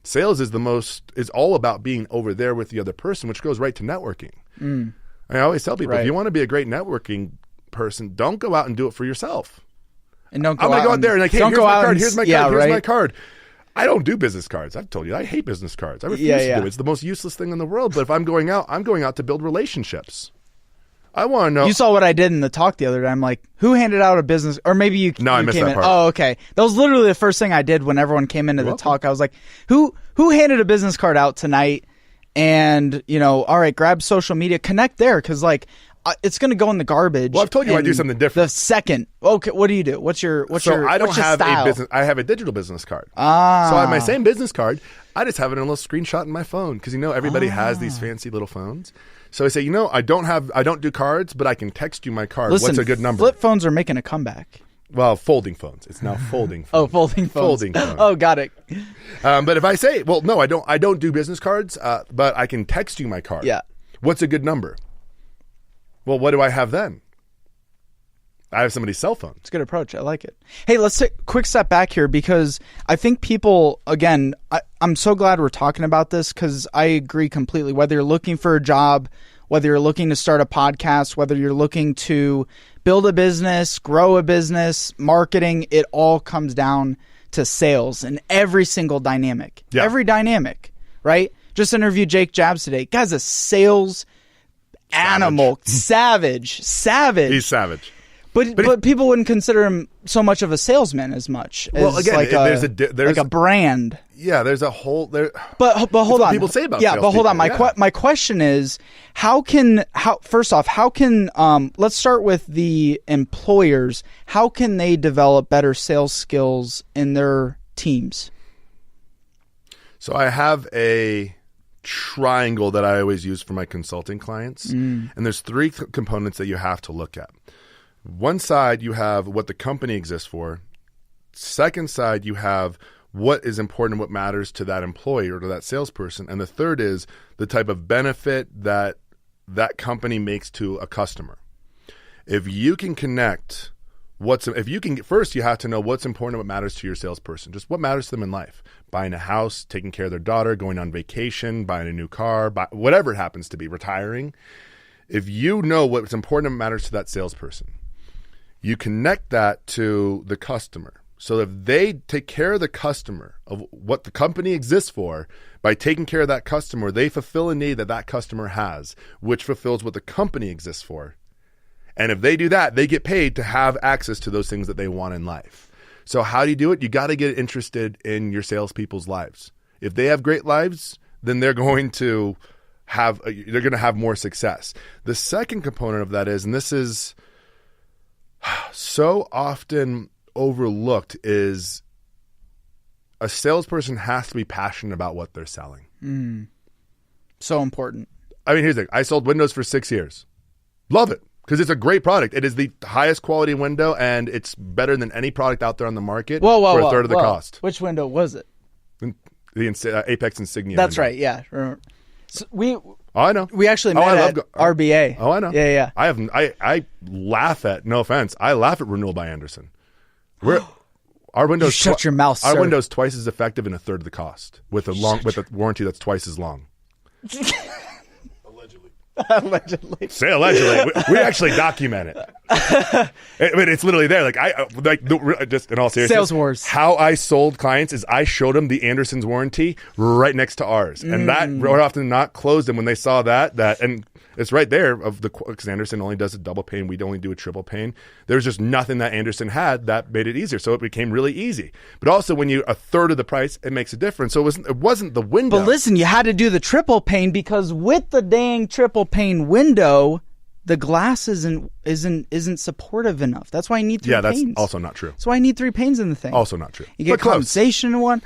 Sales is all about being over there with the other person, which goes right to networking. I always tell people, if you want to be a great networking person, don't go out and do it for yourself.
And don't
I'm going to go out there and like, hey, here's my card. I don't do business cards. I've told you, I hate business cards. I refuse to do it. It's the most useless thing in the world. But if I'm going out to build relationships. I want to know.
You saw what I did in the talk the other day. I'm like, who handed out a business? Or maybe you.
No, I missed that part.
Oh, okay. That was literally the first thing I did when everyone came into the talk. I was like, who handed a business card out tonight? And all right, grab social media, connect there, because like it's going to go in the garbage.
Well, I've told you I do something different.
The second, okay, what do you do? What's your
I don't have
style?
a business. I have a digital business card. So I have my same business card. I just have it in a little screenshot in my phone because everybody has these fancy little phones. So I say, I don't do cards, but I can text you my card.
Listen,
what's a good number?
Flip phones are making a comeback.
Well, folding phones. It's now folding phones.
Oh, folding phones.
Folding phones.
Oh, got it.
But if I say, well, no, I don't do business cards, but I can text you my card.
Yeah.
What's a good number? Well, what do I have then? I have somebody's cell phone.
It's a good approach. I like it. Hey, let's take a quick step back here because I think people, again, I'm so glad we're talking about this because I agree completely. Whether you're looking for a job, whether you're looking to start a podcast, whether you're looking to build a business, grow a business, marketing, it all comes down to sales in every single dynamic. Yeah. Every dynamic, right? Just interviewed Jake Jabs today. Guy's a sales animal. Savage.
He's savage.
But people wouldn't consider him so much of a salesman as much as
well, again,
there's a brand.
Yeah, there's a whole there.
But hold on.
People say about
but hold on. My question is first off, how can let's start with the employers. How can they develop better sales skills in their teams?
So I have a triangle that I always use for my consulting clients, and there's three components that you have to look at. One side, you have what the company exists for. Second side, you have what is important and what matters to that employee or to that salesperson. And the third is the type of benefit that that company makes to a customer. If you can connect first you have to know what's important and what matters to your salesperson. Just what matters to them in life. Buying a house, taking care of their daughter, going on vacation, buying a new car, whatever it happens to be, retiring. If you know what's important and matters to that salesperson, you connect that to the customer. So if they take care of the customer, of what the company exists for, by taking care of that customer, they fulfill a need that that customer has, which fulfills what the company exists for. And if they do that, they get paid to have access to those things that they want in life. So how do you do it? You got to get interested in your salespeople's lives. If they have great lives, then they're going to have more success. The second component of that is, and this is so often overlooked, is a salesperson has to be passionate about what they're selling.
So important.
I mean, here's the thing. I sold windows for 6 years. Love it because it's a great product. It is the highest quality window, and it's better than any product out there on the market for a third of the cost.
Which window was it?
The Apex Insignia.
That's
window.
Right, yeah. So
I know.
We actually met at RBA.
Oh, I know.
Yeah.
I laugh at, no offense, I laugh at Renewal by Anderson. Our windows.
Shut your mouth,
Our
sir.
window's twice as effective and a third of the cost with a warranty that's twice as long.
Allegedly.
Say allegedly. We actually document it. I mean, it's literally there. Just in all seriousness,
Sales Wars.
How I sold clients is I showed them the Anderson's warranty right next to ours, and that more often than not closed them when they saw that and it's right there because Anderson only does a double pane. We'd only do a triple pane. There's just nothing that Anderson had that made it easier, so it became really easy. But also, when you're a third of the price, it makes a difference. So it wasn't the window.
But listen, you had to do the triple pane because with the dang triple pane window, the glass isn't supportive enough. That's why I need three panes.
Yeah, that's also not true.
That's why I need 3 panes in the thing.
Also not true.
You get condensation in one.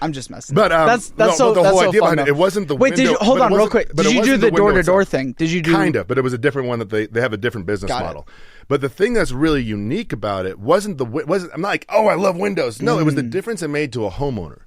I'm just messing.
But
that's
the
so
whole idea
fun,
behind it wasn't the
Wait,
window.
hold on real quick. Did you do the door-to-door thing? Did you do
kind of? But it was a different one that they have a different business model. But the thing that's really unique about it wasn't I'm not like, oh, I love windows. No, it was the difference it made to a homeowner.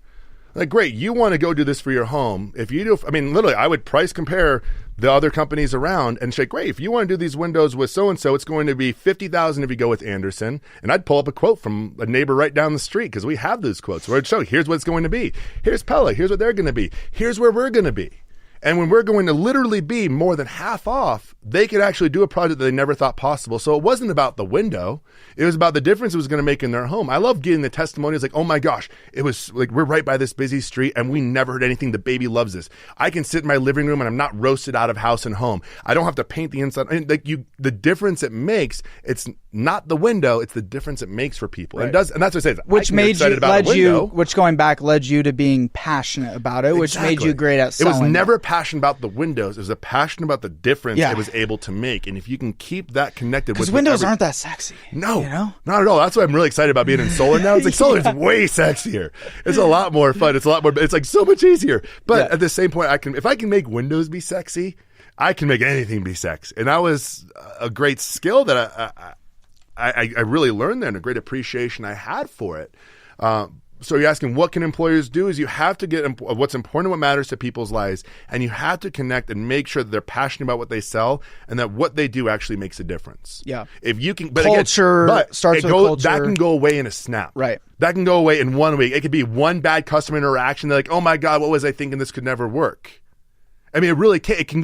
Like, great, you want to go do this for your home. If you do, I mean, literally, I would price compare the other companies around and say, great, if you want to do these windows with so-and-so, it's going to be $50,000 if you go with Anderson. And I'd pull up a quote from a neighbor right down the street because we have those quotes where I'd show, here's what it's going to be. Here's Pella. Here's what they're going to be. Here's where we're going to be. And when we're going to literally be more than half off, they could actually do a project that they never thought possible. So it wasn't about the window. It was about the difference it was going to make in their home. I love getting the testimonials like, oh my gosh, it was like, we're right by this busy street and we never heard anything. The baby loves this. I can sit in my living room and I'm not roasted out of house and home. I don't have to paint the inside. I mean, like the difference it makes, it's not the window, it's the difference it makes for people. Right. And that's what I say.
Which going back led you to being passionate about it, which made you great at selling.
It was never passion about the windows. It was a passion about the difference it was able to make. And if you can keep that connected with
windows aren't that sexy.
No, not at all. That's why I'm really excited about being in solar now. It's like solar is way sexier. It's a lot more fun. It's like so much easier. But at the same point, if I can make windows be sexy, I can make anything be sexy. And that was a great skill that I really learned there, and a great appreciation I had for it. So you're asking, what can employers do? Is you have to get what's important, what matters to people's lives, and you have to connect and make sure that they're passionate about what they sell and that what they do actually makes a difference.
Yeah.
If you can,
starts with culture.
That can go away in a snap.
Right.
That can go away in 1 week. It could be one bad customer interaction. They're like, oh my God, what was I thinking? This could never work. I mean, it really can. It can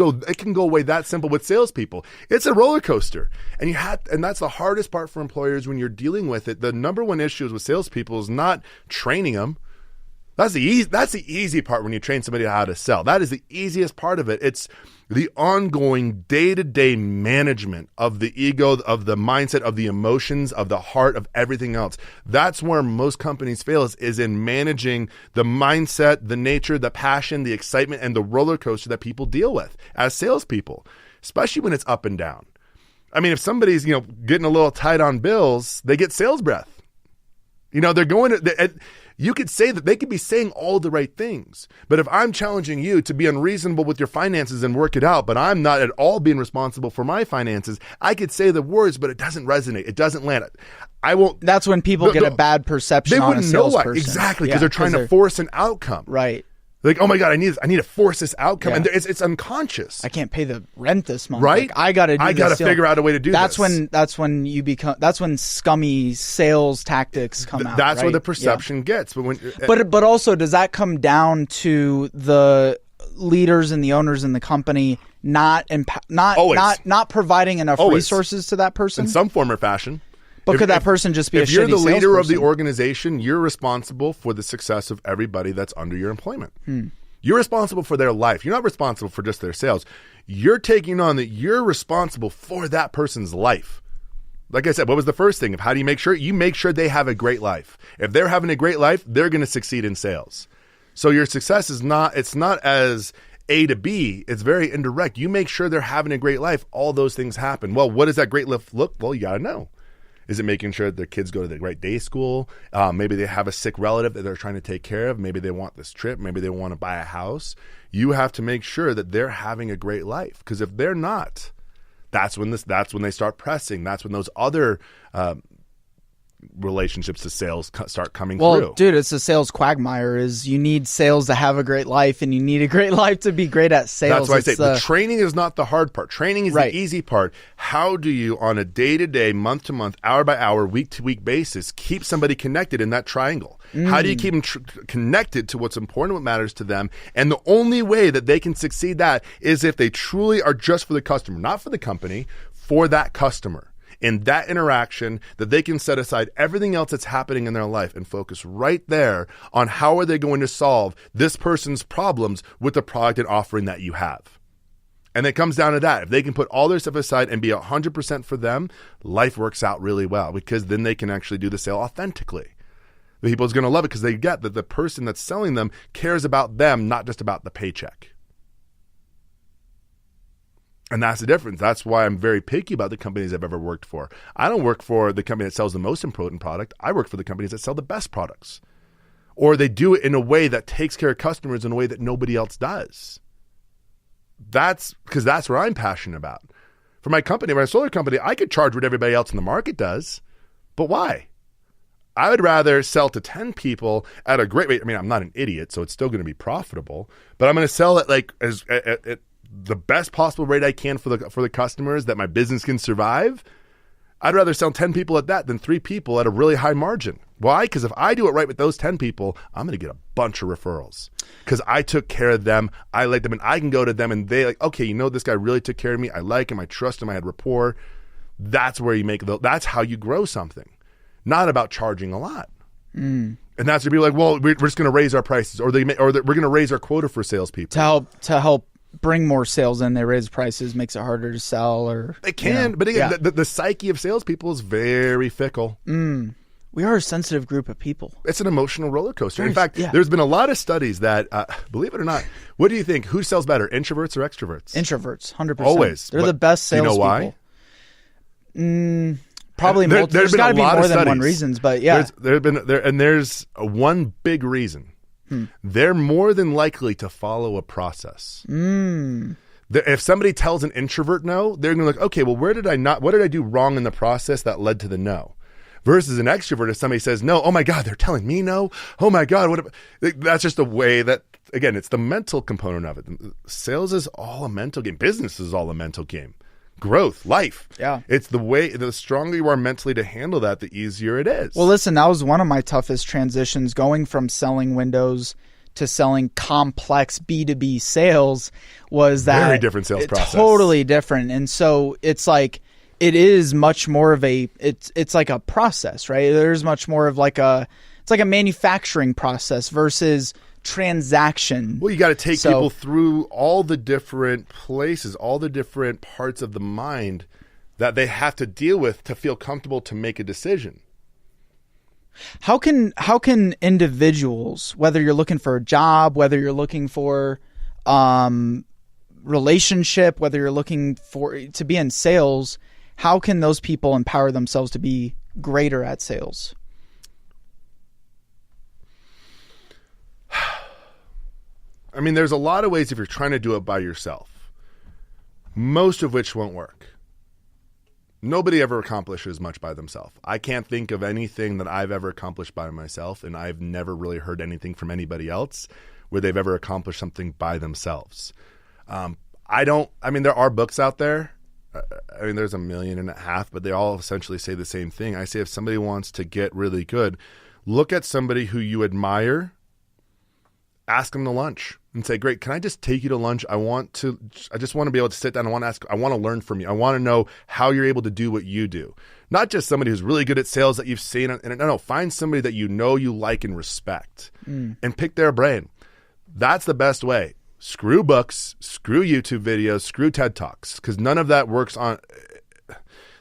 go away that simple with salespeople. It's a roller coaster, and that's the hardest part for employers when you're dealing with it. The number one issue with salespeople is not training them. That's the easy part when you train somebody how to sell. That is the easiest part of it. It's the ongoing day-to-day management of the ego, of the mindset, of the emotions, of the heart, of everything else. That's where most companies fail is in managing the mindset, the nature, the passion, the excitement, and the roller coaster that people deal with as salespeople, especially when it's up and down. I mean, if somebody's getting a little tight on bills, they get sales breath. They're going to. You could say that they could be saying all the right things, but if I'm challenging you to be unreasonable with your finances and work it out, but I'm not at all being responsible for my finances, I could say the words, but it doesn't resonate. It doesn't land. I won't.
That's when people get a bad perception on a salesperson. They wouldn't know why.
Exactly, because they're trying to force an outcome.
Right.
Like, oh my God, I need to force this outcome, and it's unconscious.
I can't pay the rent this month,
right?
Like, I got to
figure out a way to do
this. That's when scummy sales tactics come out.
That's where the perception gets.
But also, does that come down to the leaders and the owners in the company not providing enough resources to that person
in some form or fashion?
But could that person just be a shitty salesperson?
If you're the leader of the organization, you're responsible for the success of everybody that's under your employment. You're responsible for their life. You're not responsible for just their sales. You're taking on that you're responsible for that person's life. Like I said, what was the first thing? How do you make sure? You make sure they have a great life. If they're having a great life, they're going to succeed in sales. So your success is not as A to B. It's very indirect. You make sure they're having a great life. All those things happen. Well, what does that great life look? Well, you got to know. Is it making sure that their kids go to the right day school? Maybe they have a sick relative that they're trying to take care of. Maybe they want this trip. Maybe they want to buy a house. You have to make sure that they're having a great life. Because if they're not, that's when they start pressing. That's when those other relationships to sales start coming through.
Well, dude, it's a sales quagmire. You need sales to have a great life, and you need a great life to be great at sales.
That's why I say the training is not the hard part. Training is the easy part. How do you, on a day-to-day, month-to-month, hour-by-hour, week-to-week basis, keep somebody connected in that triangle? How do you keep them connected to what's important, what matters to them? And the only way that they can succeed that is if they truly are just for the customer, not for the company, for that customer. In that interaction, that they can set aside everything else that's happening in their life and focus right there on how are they going to solve this person's problems with the product and offering that you have. And it comes down to that. If they can put all their stuff aside and be 100% for them, life works out really well because then they can actually do the sale authentically. The people's going to love it because they get that the person that's selling them cares about them, not just about the paycheck. And that's the difference. That's why I'm very picky about the companies I've ever worked for. I don't work for the company that sells the most important product. I work for the companies that sell the best products. or they do it in a way that takes care of customers in a way that nobody else does. That's because that's what I'm passionate about. For my company, my solar company, I could charge what everybody else in the market does, but why? I would rather sell to 10 people at a great rate. I mean, I'm not an idiot, so it's still going to be profitable, but I'm going to sell it like at the best possible rate I can for the customers that my business can survive. I'd rather sell 10 people at that than 3 people at a really high margin. Why? Because if I do it right with those 10 people, I'm going to get a bunch of referrals because I took care of them. I like them, and I can go to them and they like, okay, you know, this guy really took care of me. I like him. I trust him. I had rapport. That's where you that's how you grow something. Not about charging a lot. And that's where people are like, well, we're just going to raise our prices, or we're going to raise our quota for salespeople.
To help bring more sales in, they raise prices, makes it harder to sell. Or
they can, but again, the psyche of salespeople is very fickle.
We are a sensitive group of people.
It's an emotional roller coaster. In fact, there's been a lot of studies that, believe it or not, what do you think? Who sells better, introverts or extroverts?
Introverts, 100%.
Always.
They're the best salespeople.
Do you know why?
Probably there's got to be more than one reasons, but yeah.
There's one big reason. They're more than likely to follow a process. If somebody tells an introvert no, they're going to look, okay, well, what did I do wrong in the process that led to the no? Versus an extrovert, if somebody says no, oh my God, they're telling me no. Oh my God, that's just a way that, again, it's the mental component of it. Sales is all a mental game. Business is all a mental game. Growth, life. Yeah. It's the stronger you are mentally to handle that, the easier it is.
Well, listen, that was one of my toughest transitions, going from selling windows to selling complex B2B sales. Was that
very different sales process.
Totally different. And so it's like, it is much more of it's like a process, right? There's much more of it's like a manufacturing process versus transaction.
Well, you got to take people through all the different places, all the different parts of the mind that they have to deal with to feel comfortable to make a decision.
How can individuals, whether you're looking for a job, whether you're looking for relationship, whether you're looking to be in sales, how can those people empower themselves to be greater at sales?
I mean, there's a lot of ways if you're trying to do it by yourself, most of which won't work. Nobody ever accomplishes much by themselves. I can't think of anything that I've ever accomplished by myself, and I've never really heard anything from anybody else where they've ever accomplished something by themselves. There are books out there. I mean, there's 1.5 million, but they all essentially say the same thing. I say if somebody wants to get really good, look at somebody who you admire, ask them to lunch and say, great, can I just take you to lunch? I just want to be able to sit down. I want to learn from you. I want to know how you're able to do what you do. Not just somebody who's really good at sales that you've seen. No, find somebody that you know you like and respect and pick their brain. That's the best way. Screw books, screw YouTube videos, screw TED Talks, because none of that works on.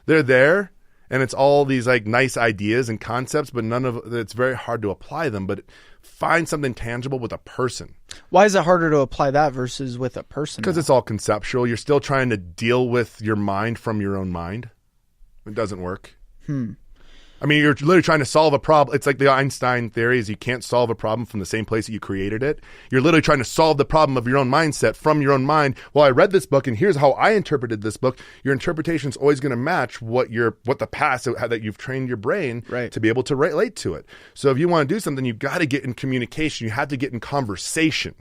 They're there, and it's all these like nice ideas and concepts, but it's very hard to apply them. But find something tangible with a person.
Why is it harder to apply that versus with a person?
Because it's all conceptual. You're still trying to deal with your mind from your own mind. It doesn't work. I mean, you're literally trying to solve a problem. It's like the Einstein theory is you can't solve a problem from the same place that you created it. You're literally trying to solve the problem of your own mindset from your own mind. Well, I read this book and here's how I interpreted this book. Your interpretation is always going to match what the past that you've trained your brain to be able to relate to it. So if you want to do something, you've got to get in communication. You have to get in conversation.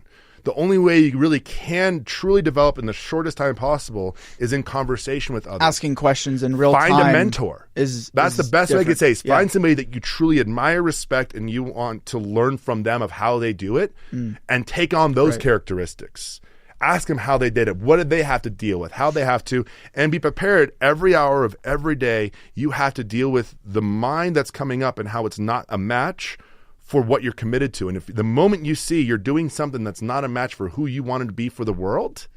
The only way you really can truly develop in the shortest time possible is in conversation with others.
Asking questions in real time.
Find a mentor. That's the best way I could say is find somebody that you truly admire, respect, and you want to learn from them of how they do it and take on those characteristics. Ask them how they did it. What did they have to deal with? How they have to, and be prepared every hour of every day. You have to deal with the mind that's coming up and how it's not a match for what you're committed to. And if the moment you see you're doing something that's not a match for who you wanted to be for the world,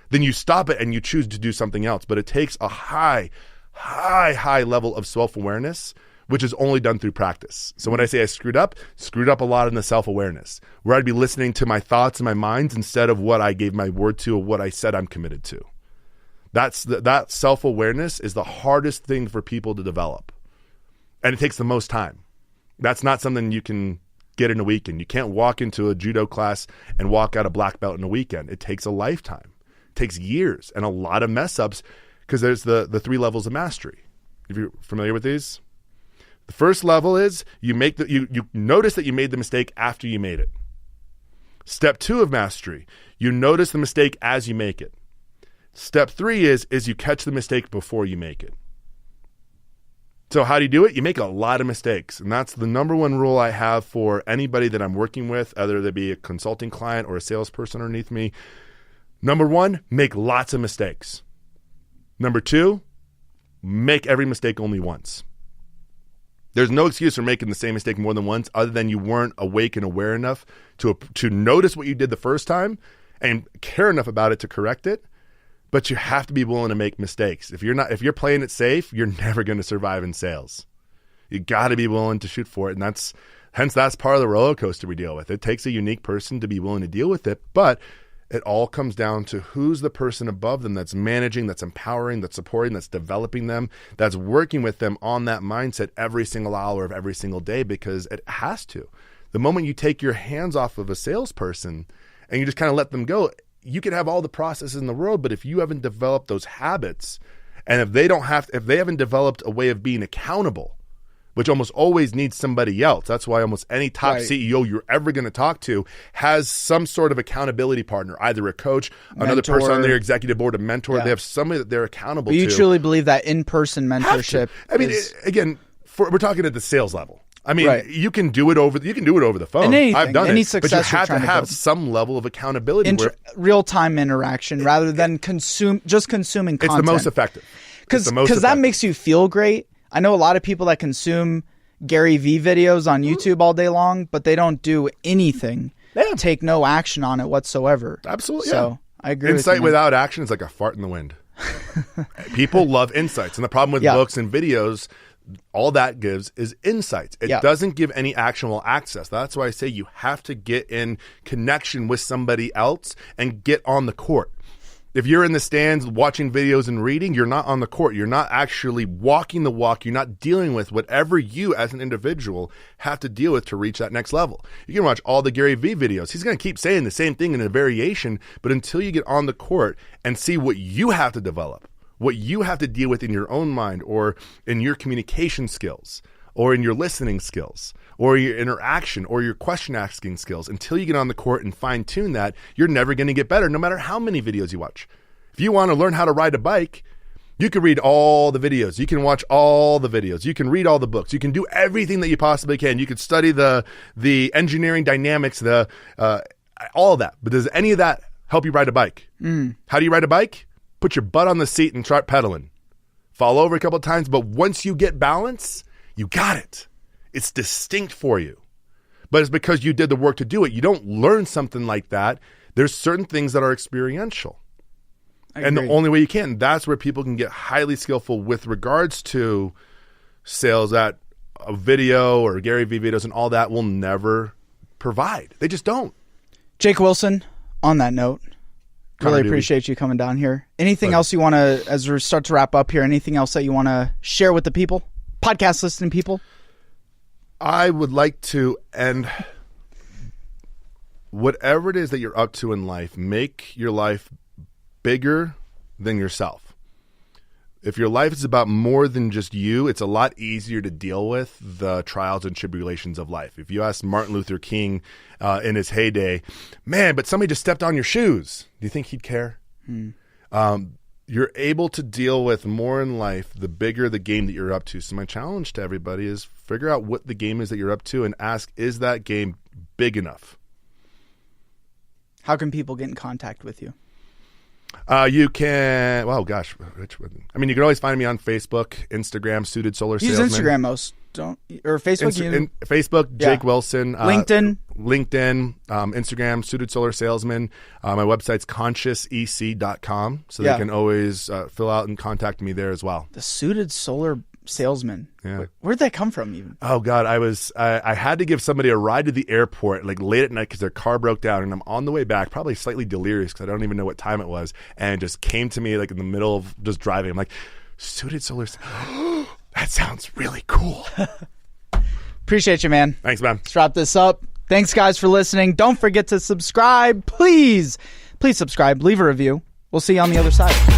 then you stop it and you choose to do something else. But it takes a high level of self-awareness, which is only done through practice. So when I say I screwed up a lot in the self-awareness, where I'd be listening to my thoughts and my minds instead of what I gave my word to or what I said I'm committed to. That self-awareness is the hardest thing for people to develop. And it takes the most time. That's not something you can get in a weekend. You can't walk into a judo class and walk out a black belt in a weekend. It takes a lifetime. It takes years and a lot of mess ups because there's the 3 levels of mastery. If you're familiar with these, the first level is you notice that you made the mistake after you made it. Step 2 of mastery, you notice the mistake as you make it. Step 3 is you catch the mistake before you make it. So how do you do it? You make a lot of mistakes. And that's the number one rule I have for anybody that I'm working with, whether they be a consulting client or a salesperson underneath me. Number 1, make lots of mistakes. Number 2, make every mistake only once. There's no excuse for making the same mistake more than once other than you weren't awake and aware enough to notice what you did the first time and care enough about it to correct it. But you have to be willing to make mistakes. If you're playing it safe, you're never going to survive in sales. You got to be willing to shoot for it. And that's part of the roller coaster we deal with. It takes a unique person to be willing to deal with it, but it all comes down to who's the person above them that's managing, that's empowering, that's supporting, that's developing them, that's working with them on that mindset every single hour of every single day, because it has to. The moment you take your hands off of a salesperson and you just kind of let them go, you can have all the processes in the world, but if you haven't developed those habits, and if they haven't developed a way of being accountable, which almost always needs somebody else. That's why almost any top CEO you're ever going to talk to has some sort of accountability partner, either a coach, another person on their executive board, a mentor. Yeah. They have somebody that they're accountable to.
You truly believe that in-person mentorship?
We're talking at the sales level. I mean, you can do it over the phone. I've done it. But you have to have some level of accountability.
Real-time interaction rather than consuming content.
It's the most effective.
Because that makes you feel great. I know a lot of people that consume Gary Vee videos on YouTube all day long, but they don't do anything. Take no action on it whatsoever.
Absolutely.
So I agree.
Insight without action is like a fart in the wind. People love insights. And the problem with books and videos, all that gives is insights. It doesn't give any actionable access. That's why I say you have to get in connection with somebody else and get on the court. If you're in the stands watching videos and reading, you're not on the court. You're not actually walking the walk. You're not dealing with whatever you as an individual have to deal with to reach that next level. You can watch all the Gary Vee videos. He's going to keep saying the same thing in a variation, but until you get on the court and see what you have to develop, what you have to deal with in your own mind or in your communication skills or in your listening skills or your interaction or your question asking skills, until you get on the court and fine tune that, you're never going to get better no matter how many videos you watch. If you want to learn how to ride a bike, you can read all the videos. You can watch all the videos. You can read all the books. You can do everything that you possibly can. You can study the engineering dynamics, all of that. But does any of that help you ride a bike? How do you ride a bike? Put your butt on the seat and start pedaling. Fall over a couple of times, but once you get balance, you got it. It's distinct for you. But it's because you did the work to do it. You don't learn something like that. There's certain things that are experiential. And the only way you can, that's where people can get highly skillful with regards to sales that a video or Gary Vee videos and all that will never provide. They just don't.
Jake Wilson, on that note, really appreciate you coming down here. Anything else you want to, as we start to wrap up here, anything else that you want to share with the people, podcast listening people?
I would like to end, whatever it is that you're up to in life, make your life bigger than yourself. If your life is about more than just you, it's a lot easier to deal with the trials and tribulations of life. If you ask Martin Luther King in his heyday, man, but somebody just stepped on your shoes, do you think he'd care? You're able to deal with more in life the bigger the game that you're up to. So my challenge to everybody is figure out what the game is that you're up to and ask, is that game big enough?
How can people get in contact with you?
You can, you can always find me on Facebook, Instagram, Suited Solar Salesman.
Use Instagram most, or Facebook?
Facebook, Jake Wilson.
LinkedIn,
Instagram, Suited Solar Salesman. My website's consciousec.com, so they can always fill out and contact me there as well.
The Suited Solar Salesman.
Yeah.
Where'd that come from even?
Oh God, I had to give somebody a ride to the airport like late at night because their car broke down, and I'm on the way back, probably slightly delirious because I don't even know what time it was, and it just came to me like in the middle of just driving. I'm like, Suited Solar, that sounds really cool.
Appreciate you, man.
Thanks, man.
Let's wrap this up. Thanks, guys, for listening. Don't forget to subscribe. Please subscribe. Leave a review. We'll see you on the other side.